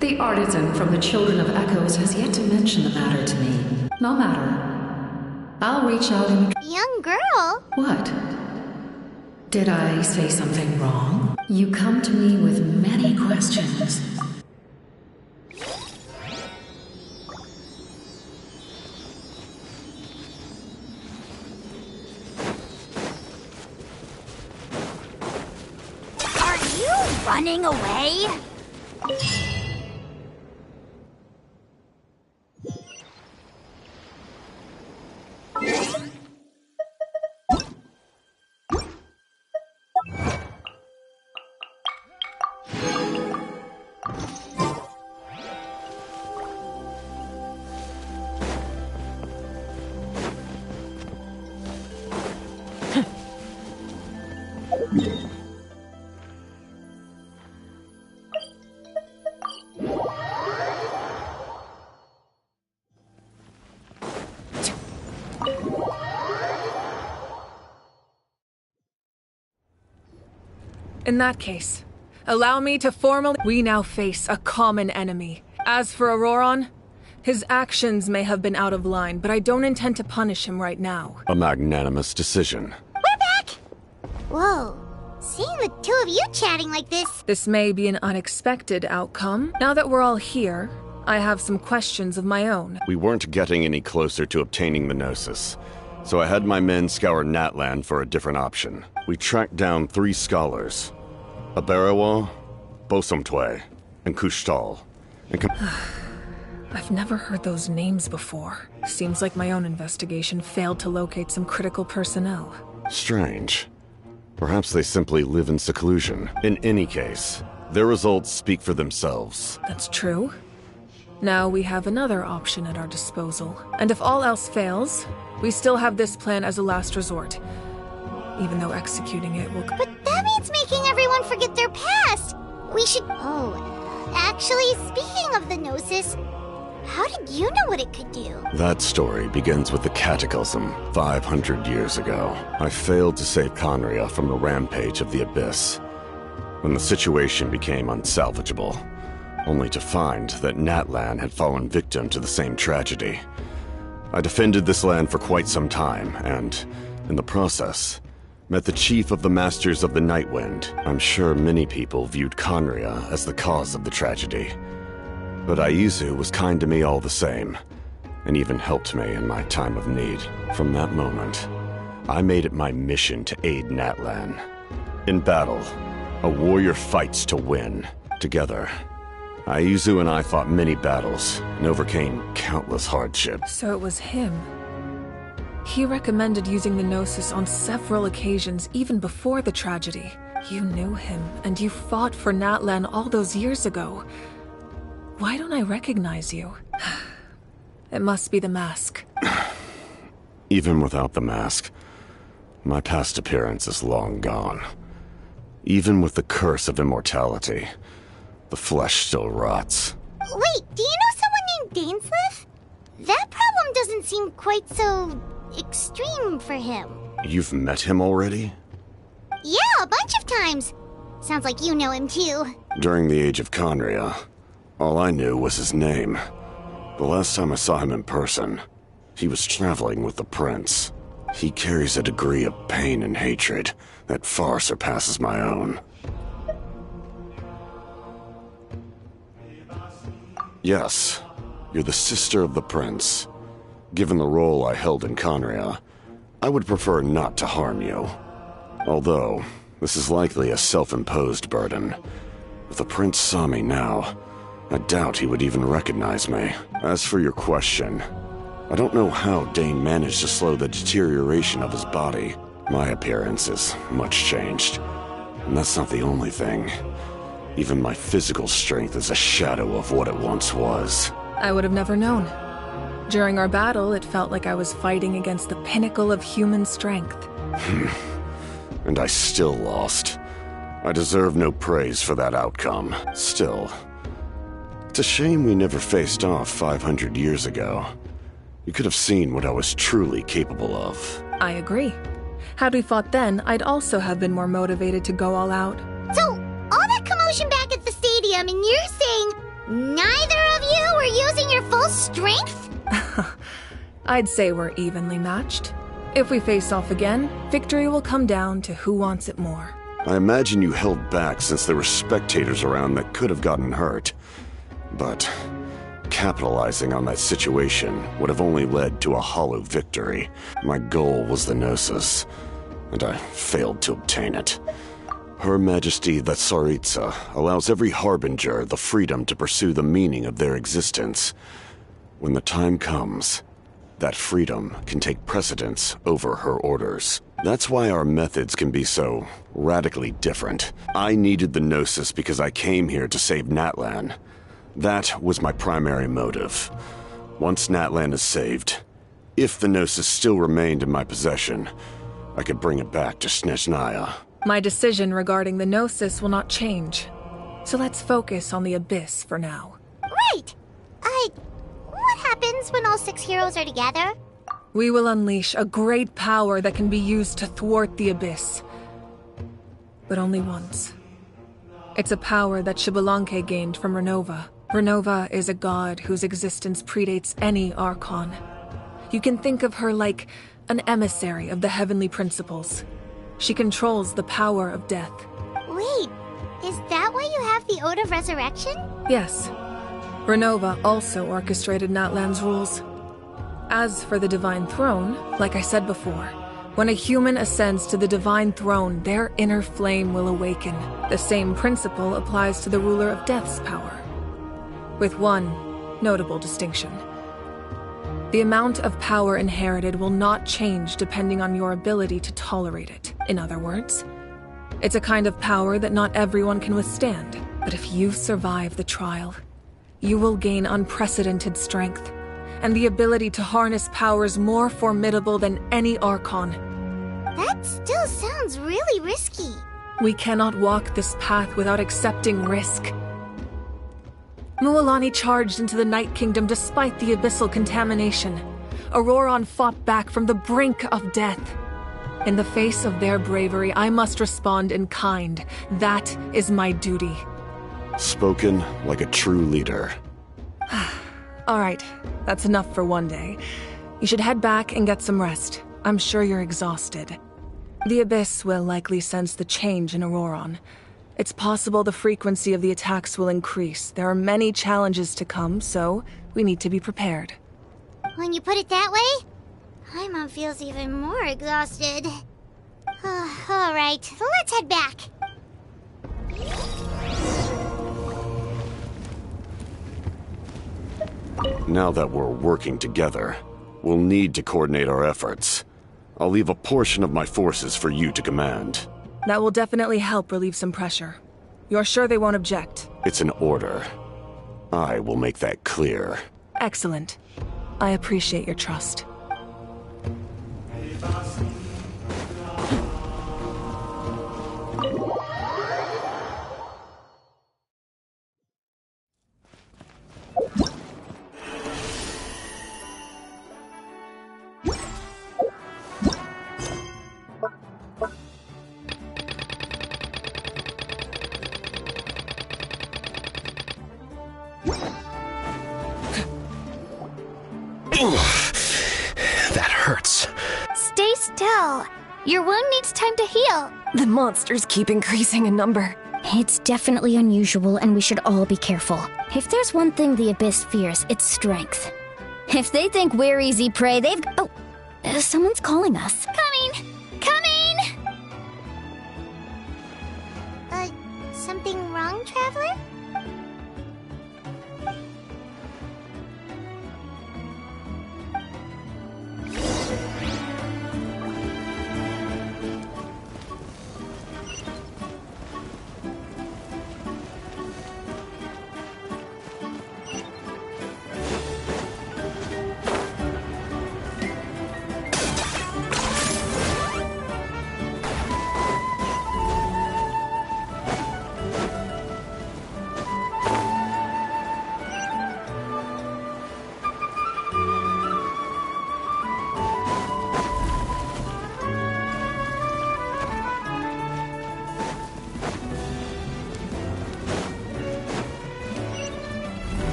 The artisan from the Children of Echoes has yet to mention the matter to me. No matter. I'll reach out and... Young girl? What? Did I say something wrong? You come to me with many questions. Are you running away? In that case, allow me to formally... We now face a common enemy. As for Auroron, his actions may have been out of line, but I don't intend to punish him right now. A magnanimous decision. We're back! Whoa. Seeing the two of you chatting like this... This may be an unexpected outcome. Now that we're all here, I have some questions of my own. We weren't getting any closer to obtaining the Gnosis, so I had my men scour Natlan for a different option. We tracked down 3 scholars. Aberawa, Bosomtwe, and Kushtal. I've never heard those names before. Seems like my own investigation failed to locate some critical personnel. Strange. Perhaps they simply live in seclusion. In any case, their results speak for themselves. That's true. Now we have another option at our disposal. And if all else fails, we still have this plan as a last resort. Even though executing it will... But that means making everyone forget their past! We should... Oh, actually, speaking of the Gnosis, how did you know what it could do? That story begins with the Cataclysm 500 years ago. I failed to save Conria from the rampage of the Abyss, when the situation became unsalvageable, only to find that Natlan had fallen victim to the same tragedy. I defended this land for quite some time, and, in the process, met the chief of the Masters of the Nightwind. I'm sure many people viewed Conria as the cause of the tragedy. But Aizu was kind to me all the same, and even helped me in my time of need. From that moment, I made it my mission to aid Natlan. In battle, A warrior fights to win. Together, Aizu and I fought many battles and overcame countless hardships. So it was him. He recommended using the Gnosis on several occasions, even before the tragedy. You knew him, and you fought for Natlan all those years ago. Why don't I recognize you? It must be the mask. Even without the mask, my past appearance is long gone. Even with the curse of immortality, the flesh still rots. Wait, do you know someone named Dainsleif? That problem doesn't seem quite so extreme for him. You've met him already? Yeah, a bunch of times. Sounds like you know him too. During the age of Conria, all I knew was his name. The last time I saw him in person, he was traveling with the prince. He carries a degree of pain and hatred that far surpasses my own. Yes, you're the sister of the prince. Given the role I held in Conria, I would prefer not to harm you. Although, this is likely a self-imposed burden. If the prince saw me now, I doubt he would even recognize me. As for your question, I don't know how Dane managed to slow the deterioration of his body. My appearance is much changed. And that's not the only thing. Even my physical strength is a shadow of what it once was. I would have never known. During our battle, it felt like I was fighting against the pinnacle of human strength. And I still lost. I deserve no praise for that outcome. Still, it's a shame we never faced off 500 years ago. You could have seen what I was truly capable of. I agree. Had we fought then, I'd also have been more motivated to go all out. So, all that commotion back at the stadium, and you're saying neither of you were using your full strength? I'd say we're evenly matched. If we face off again, victory will come down to who wants it more. I imagine you held back since there were spectators around that could have gotten hurt. But capitalizing on that situation would have only led to a hollow victory. My goal was the Gnosis, and I failed to obtain it. Her Majesty the Tsaritsa allows every harbinger the freedom to pursue the meaning of their existence. When the time comes, that freedom can take precedence over her orders. That's why our methods can be so radically different. I needed the Gnosis because I came here to save Natlan. That was my primary motive. Once Natlan is saved, if the Gnosis still remained in my possession, I could bring it back to Snezhnaya. My decision regarding the Gnosis will not change. So let's focus on the Abyss for now. Right! What happens when all 6 heroes are together? We will unleash a great power that can be used to thwart the Abyss. But only once. It's a power that Xbalanque gained from Renova. Renova is a god whose existence predates any Archon. You can think of her like an emissary of the heavenly principles. She controls the power of death. Wait, is that why you have the Ode of Resurrection? Yes. Renova also orchestrated Natlan's rules. As for the Divine Throne, like I said before, when a human ascends to the Divine Throne, their inner flame will awaken. The same principle applies to the ruler of Death's power. With one notable distinction. The amount of power inherited will not change depending on your ability to tolerate it. In other words, it's a kind of power that not everyone can withstand. But if you survive the trial, you will gain unprecedented strength, and the ability to harness powers more formidable than any Archon. That still sounds really risky. We cannot walk this path without accepting risk. Mualani charged into the Night Kingdom despite the abyssal contamination. Auroron fought back from the brink of death. In the face of their bravery, I must respond in kind. That is my duty. Spoken like a true leader. All right, that's enough for one day. You should head back and get some rest. I'm sure you're exhausted. The Abyss will likely sense the change in Auroron. It's possible the frequency of the attacks will increase. There are many challenges to come, so we need to be prepared. When you put it that way, Paimon feels even more exhausted. All right, let's head back. Now that we're working together, we'll need to coordinate our efforts. I'll leave a portion of my forces for you to command. That will definitely help relieve some pressure. You're sure they won't object? It's an order. I will make that clear. Excellent. I appreciate your trust. That hurts. Stay still. Your wound needs time to heal. The monsters keep increasing in number. It's definitely unusual, and we should all be careful. If there's one thing the Abyss fears, it's strength. If they think we're easy prey, they've... Oh, someone's calling us. Coming! Coming! Something wrong, Traveler?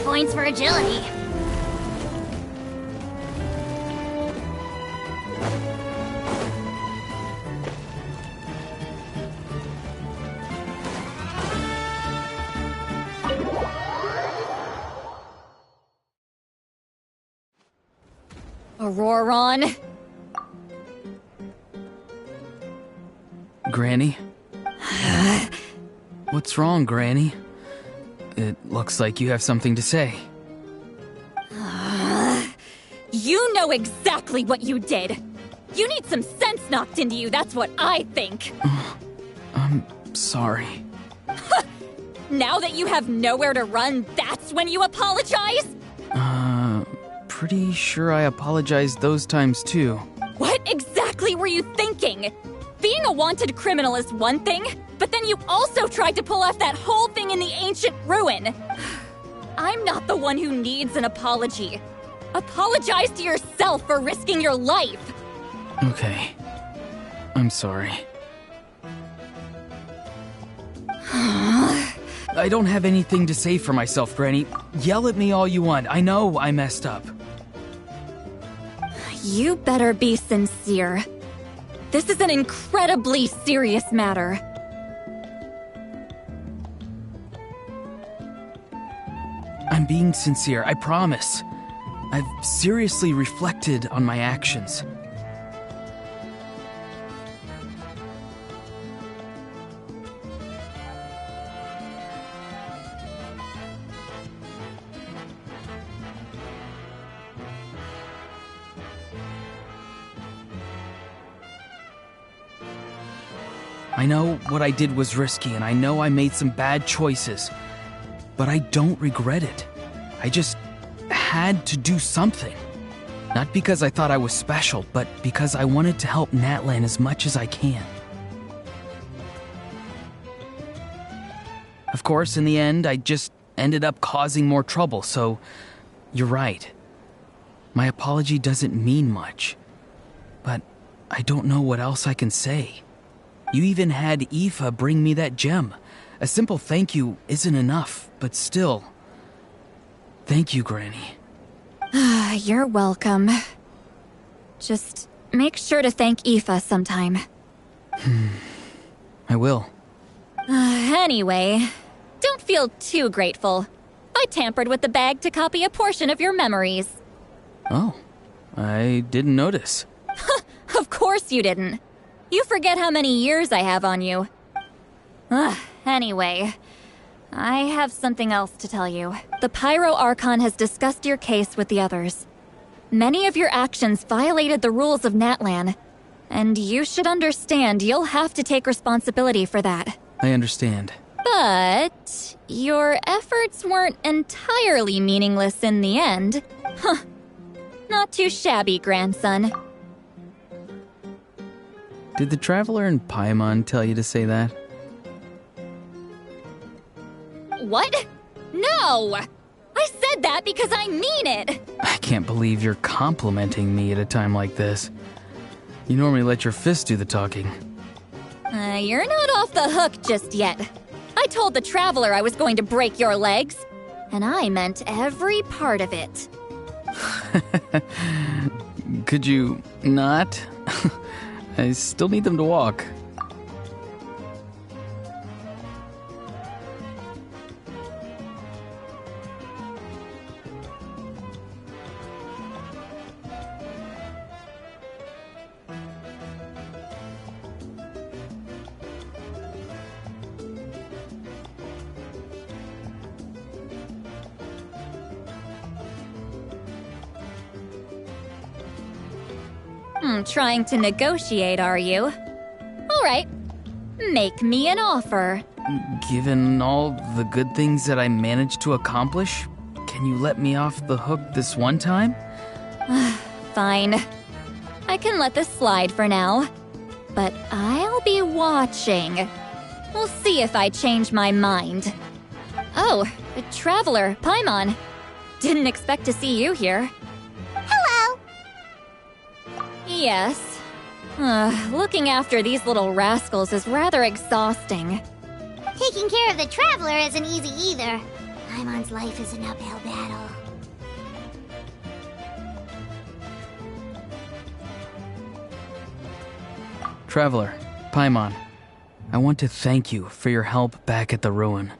Points for agility. Auroron? Granny? What's wrong, Granny? It looks like you have something to say. You know exactly what you did. You need some sense knocked into you, that's what I think. I'm sorry. Now that you have nowhere to run, that's when you apologize? Pretty sure I apologized those times too. What exactly were you thinking? Being a wanted criminal is one thing, but then you also tried to pull off that whole thing in the ancient ruin. I'm not the one who needs an apology. Apologize to yourself for risking your life. Okay. I'm sorry. I don't have anything to say for myself, Granny. Yell at me all you want. I know I messed up. You better be sincere. This is an incredibly serious matter. I'm being sincere, I promise. I've seriously reflected on my actions. I know what I did was risky, and I know I made some bad choices, but I don't regret it. I just had to do something. Not because I thought I was special, but because I wanted to help Natlan as much as I can. Of course, in the end, I just ended up causing more trouble, so you're right. My apology doesn't mean much, but I don't know what else I can say. You even had Aoife bring me that gem. A simple thank you isn't enough, but still. Thank you, Granny. You're welcome. Just make sure to thank Aoife sometime. I will. Anyway, don't feel too grateful. I tampered with the bag to copy a portion of your memories. Oh, I didn't notice. Of course you didn't. You forget how many years I have on you. Anyway, I have something else to tell you. The Pyro Archon has discussed your case with the others. Many of your actions violated the rules of Natlan, and you should understand you'll have to take responsibility for that. I understand. But your efforts weren't entirely meaningless in the end. Huh. Not too shabby, grandson. Did the Traveler and Paimon tell you to say that? What? No! I said that because I mean it! I can't believe you're complimenting me at a time like this. You normally let your fists do the talking. You're not off the hook just yet. I told the Traveler I was going to break your legs, and I meant every part of it. Could you not? I still need them to walk. Trying to negotiate, are you? All right. Make me an offer. Given all the good things that I managed to accomplish, can you let me off the hook this one time? Fine. I can let this slide for now. But I'll be watching. We'll see if I change my mind. Oh, a Traveler, Paimon. Didn't expect to see you here. Hello! Yes. Looking after these little rascals is rather exhausting. Taking care of the Traveler isn't easy either. Paimon's life is an uphill battle. Traveler, Paimon, I want to thank you for your help back at the ruin.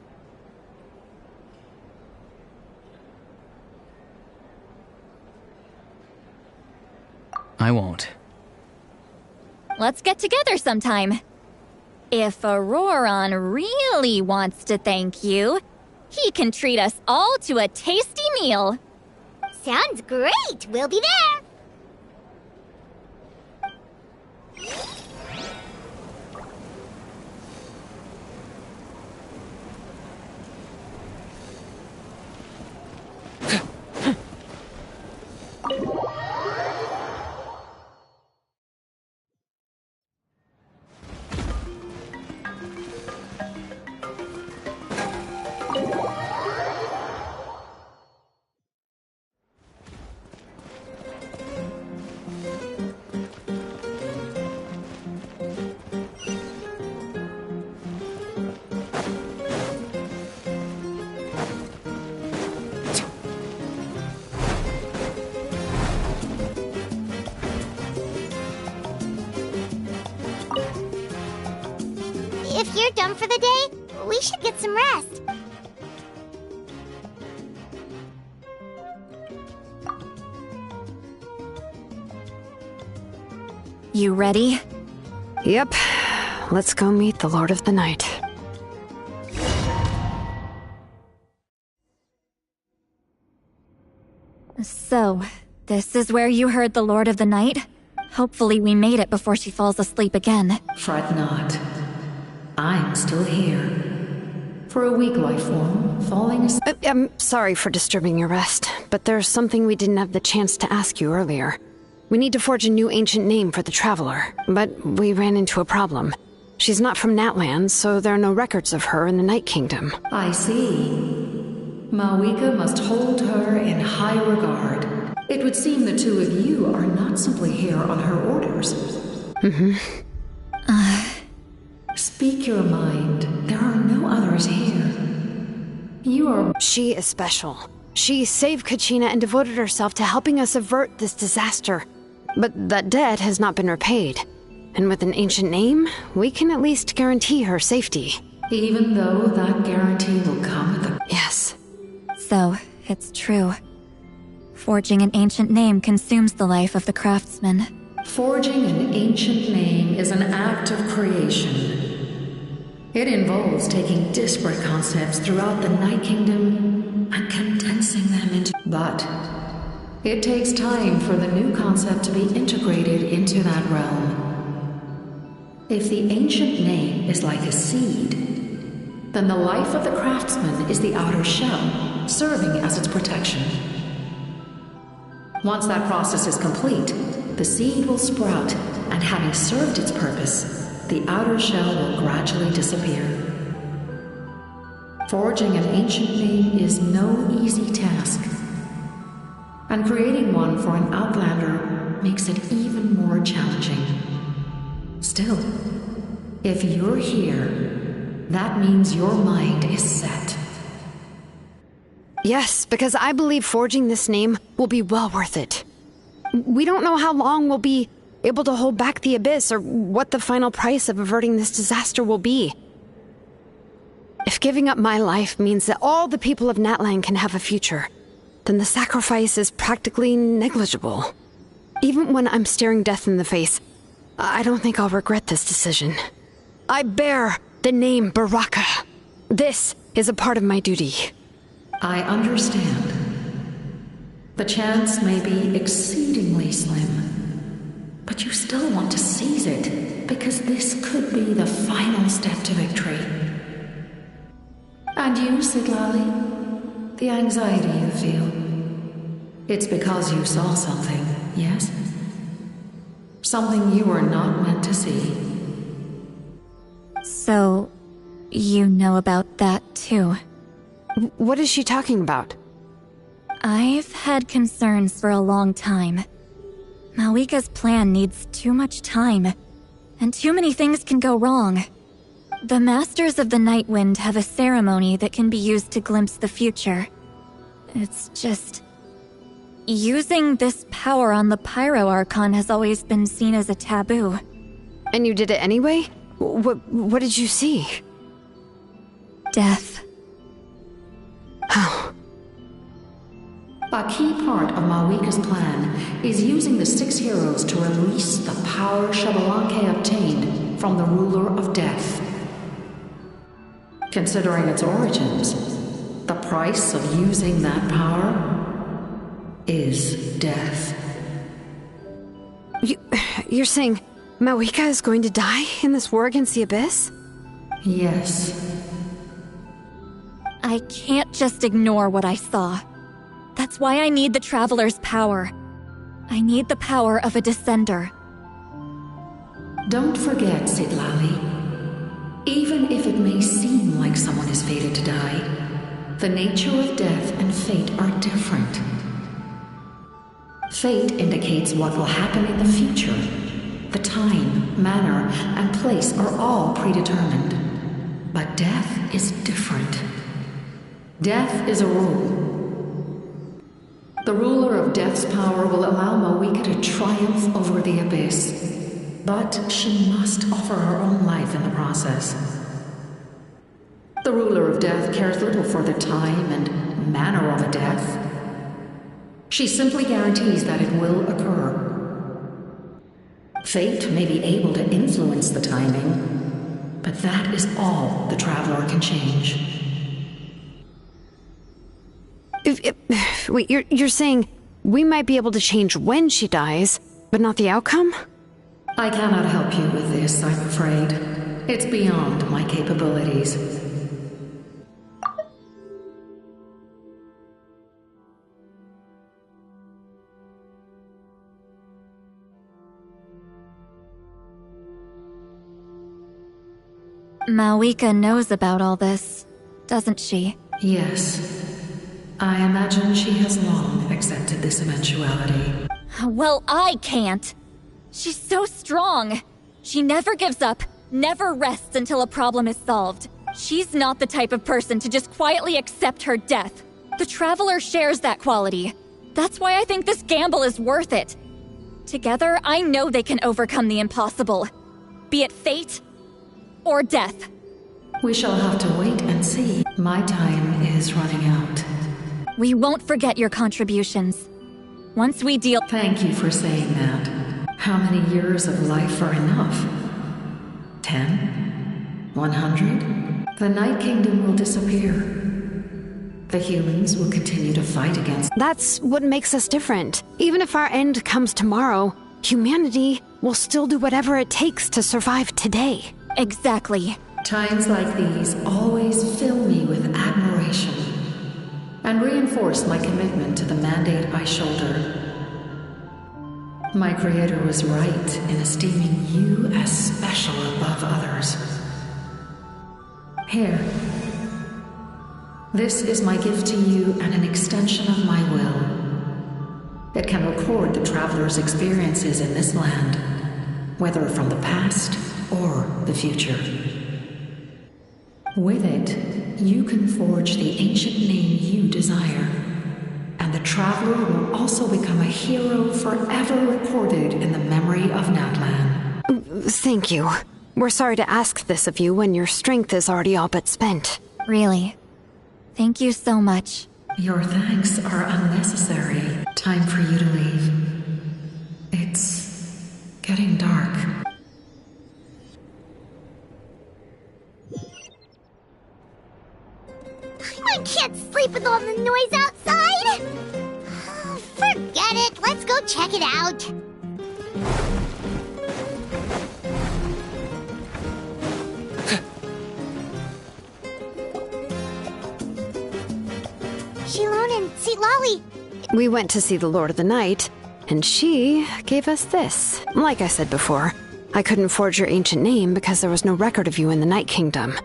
I won't. Let's get together sometime. If Auroron really wants to thank you, he can treat us all to a tasty meal. Sounds great! We'll be there! If you're done for the day, we should get some rest. You ready? Yep. Let's go meet the Lord of the Night. So, this is where you heard the Lord of the Night? Hopefully we made it before she falls asleep again. Fret not. I'm still here. For a weak life form, falling asleep. I'm sorry for disturbing your rest, but there's something we didn't have the chance to ask you earlier. We need to forge a new ancient name for the Traveler, but we ran into a problem. She's not from Natlan, so there are no records of her in the Night Kingdom. I see. Mawika must hold her in high regard. It would seem the two of you are not simply here on her orders. Mm-hmm. Speak your mind. There are no others here. You are... She is special. She saved Kachina and devoted herself to helping us avert this disaster. But that debt has not been repaid. And with an ancient name, we can at least guarantee her safety. Even though that guarantee will come at the... Yes. So, it's true. Forging an ancient name consumes the life of the craftsman. Forging an ancient name is an act of creation. It involves taking disparate concepts throughout the Night Kingdom and condensing them into... But it takes time for the new concept to be integrated into that realm. If the ancient name is like a seed, then the life of the craftsman is the outer shell, serving as its protection. Once that process is complete, the seed will sprout, and having served its purpose, the outer shell will gradually disappear. Forging an ancient name is no easy task, and creating one for an outlander makes it even more challenging. Still, if you're here, that means your mind is set. Yes, because I believe forging this name will be well worth it. We don't know how long we'll be able to hold back the Abyss or what the final price of averting this disaster will be. If giving up my life means that all the people of Natlan can have a future, then the sacrifice is practically negligible. Even when I'm staring death in the face, I don't think I'll regret this decision. I bear the name Baraka. This is a part of my duty. I understand. The chance may be exceedingly slim, but you still want to seize it, because this could be the final step to victory. And you, Siglali? The anxiety you feel. It's because you saw something, yes? Something you were not meant to see. So, you know about that too? What is she talking about? I've had concerns for a long time. Malika's plan needs too much time, and too many things can go wrong. The Masters of the Night Wind have a ceremony that can be used to glimpse the future. It's just... using this power on the Pyro Archon has always been seen as a taboo. And you did it anyway? What did you see? Death. Oh. A key part of Malika's plan is using the 6 heroes to release the power Xbalanque obtained from the Ruler of Death. Considering its origins, the price of using that power is death. You're saying Malika is going to die in this war against the Abyss? Yes. I can't just ignore what I saw. That's why I need the Traveler's power. I need the power of a Descender. Don't forget, Siglali. Even if it may seem like someone is fated to die, the nature of death and fate are different. Fate indicates what will happen in the future. The time, manner, and place are all predetermined. But death is different. Death is a rule. The ruler of Death's power will allow Malika to triumph over the Abyss, but she must offer her own life in the process. The ruler of Death cares little for the time and manner of a death. She simply guarantees that it will occur. Fate may be able to influence the timing, but that is all the Traveler can change. Wait, you're saying we might be able to change when she dies, but not the outcome? I cannot help you with this, I'm afraid. It's beyond my capabilities. Malika knows about all this, doesn't she? Yes. I imagine she has long accepted this eventuality. Well, I can't. She's so strong. She never gives up, never rests until a problem is solved. She's not the type of person to just quietly accept her death. The Traveler shares that quality. That's why I think this gamble is worth it. Together, I know they can overcome the impossible. Be it fate or death. We shall have to wait and see. My time is running out. We won't forget your contributions. Once we deal— Thank you for saying that. How many years of life are enough? 10? 100? The Night Kingdom will disappear. The humans will continue to fight against... That's what makes us different. Even if our end comes tomorrow, humanity will still do whatever it takes to survive today. Exactly. Times like these always fill me with admiration and reinforce my commitment to the mandate I shoulder. My creator was right in esteeming you as special above others. Here. This is my gift to you and an extension of my will. It can record the traveler's experiences in this land, whether from the past or the future. With it, you can forge the ancient name you desire, and the traveler will also become a hero forever recorded in the memory of Natlan. Thank you. We're sorry to ask this of you when your strength is already all but spent. Really. Thank you so much. Your thanks are unnecessary. Time for you to leave. It's getting dark. I can't sleep with all the noise outside! Forget it, let's go check it out. Shilon and Lolly. We went to see the Lord of the Night, and she gave us this. Like I said before, I couldn't forge your ancient name because there was no record of you in the Night Kingdom.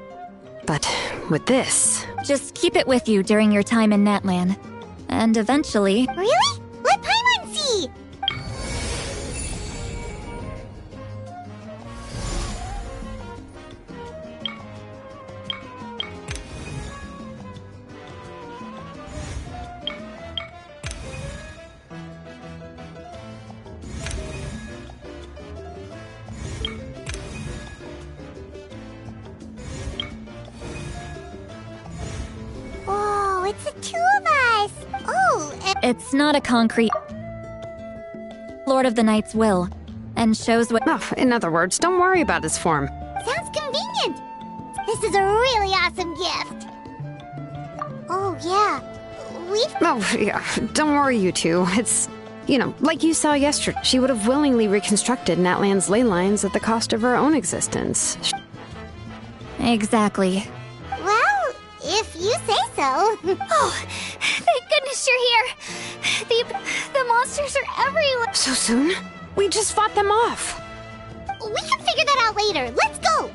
But with this... Just keep it with you during your time in Natlan. And eventually... Really? Let Paimon see! Oh, it's the two of us! Oh, It's not a concrete... Lord of the Night's will, and shows what... Oh, in other words, don't worry about his form. sounds convenient! This is a really awesome gift! Oh, yeah. Oh, yeah. Don't worry, you two. It's, like you saw yesterday. She would have willingly reconstructed Natlan's ley lines at the cost of her own existence. Exactly. Well, if you say so. Oh, thank goodness you're here. The monsters are everywhere. So soon? We just fought them off. We can figure that out later. Let's go!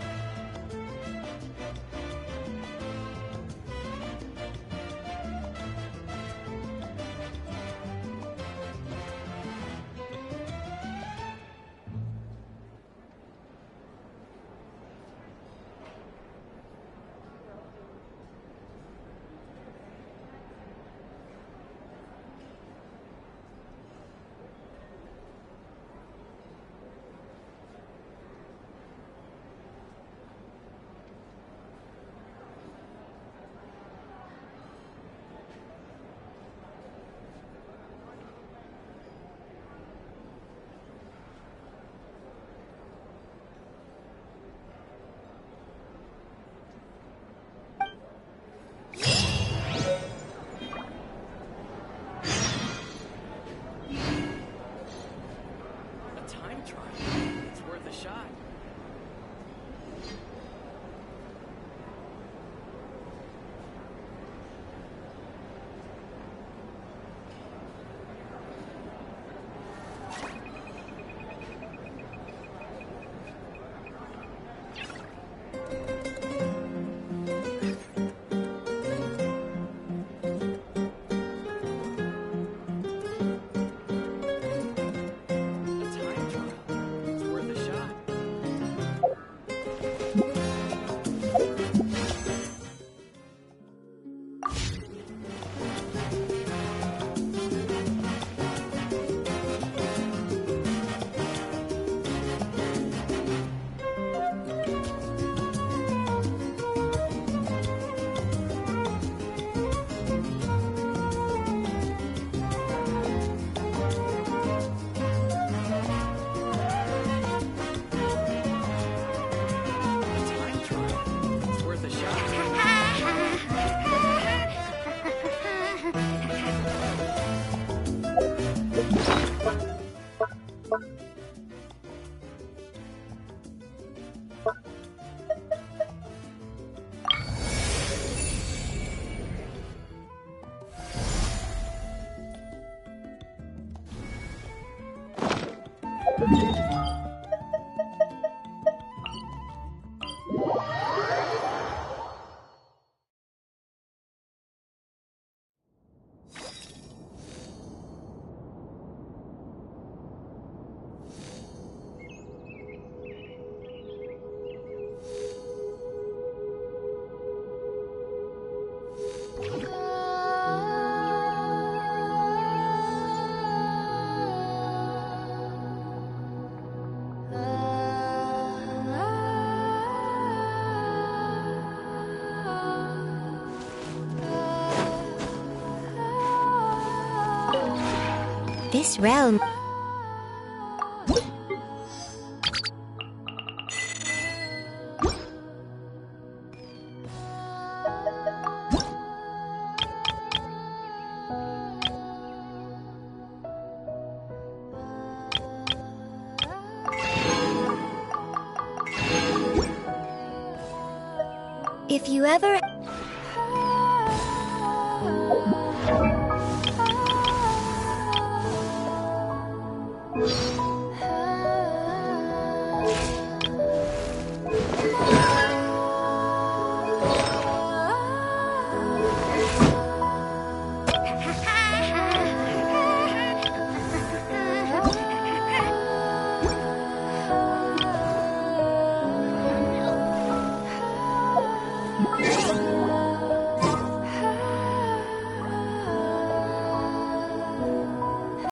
This realm... If you ever...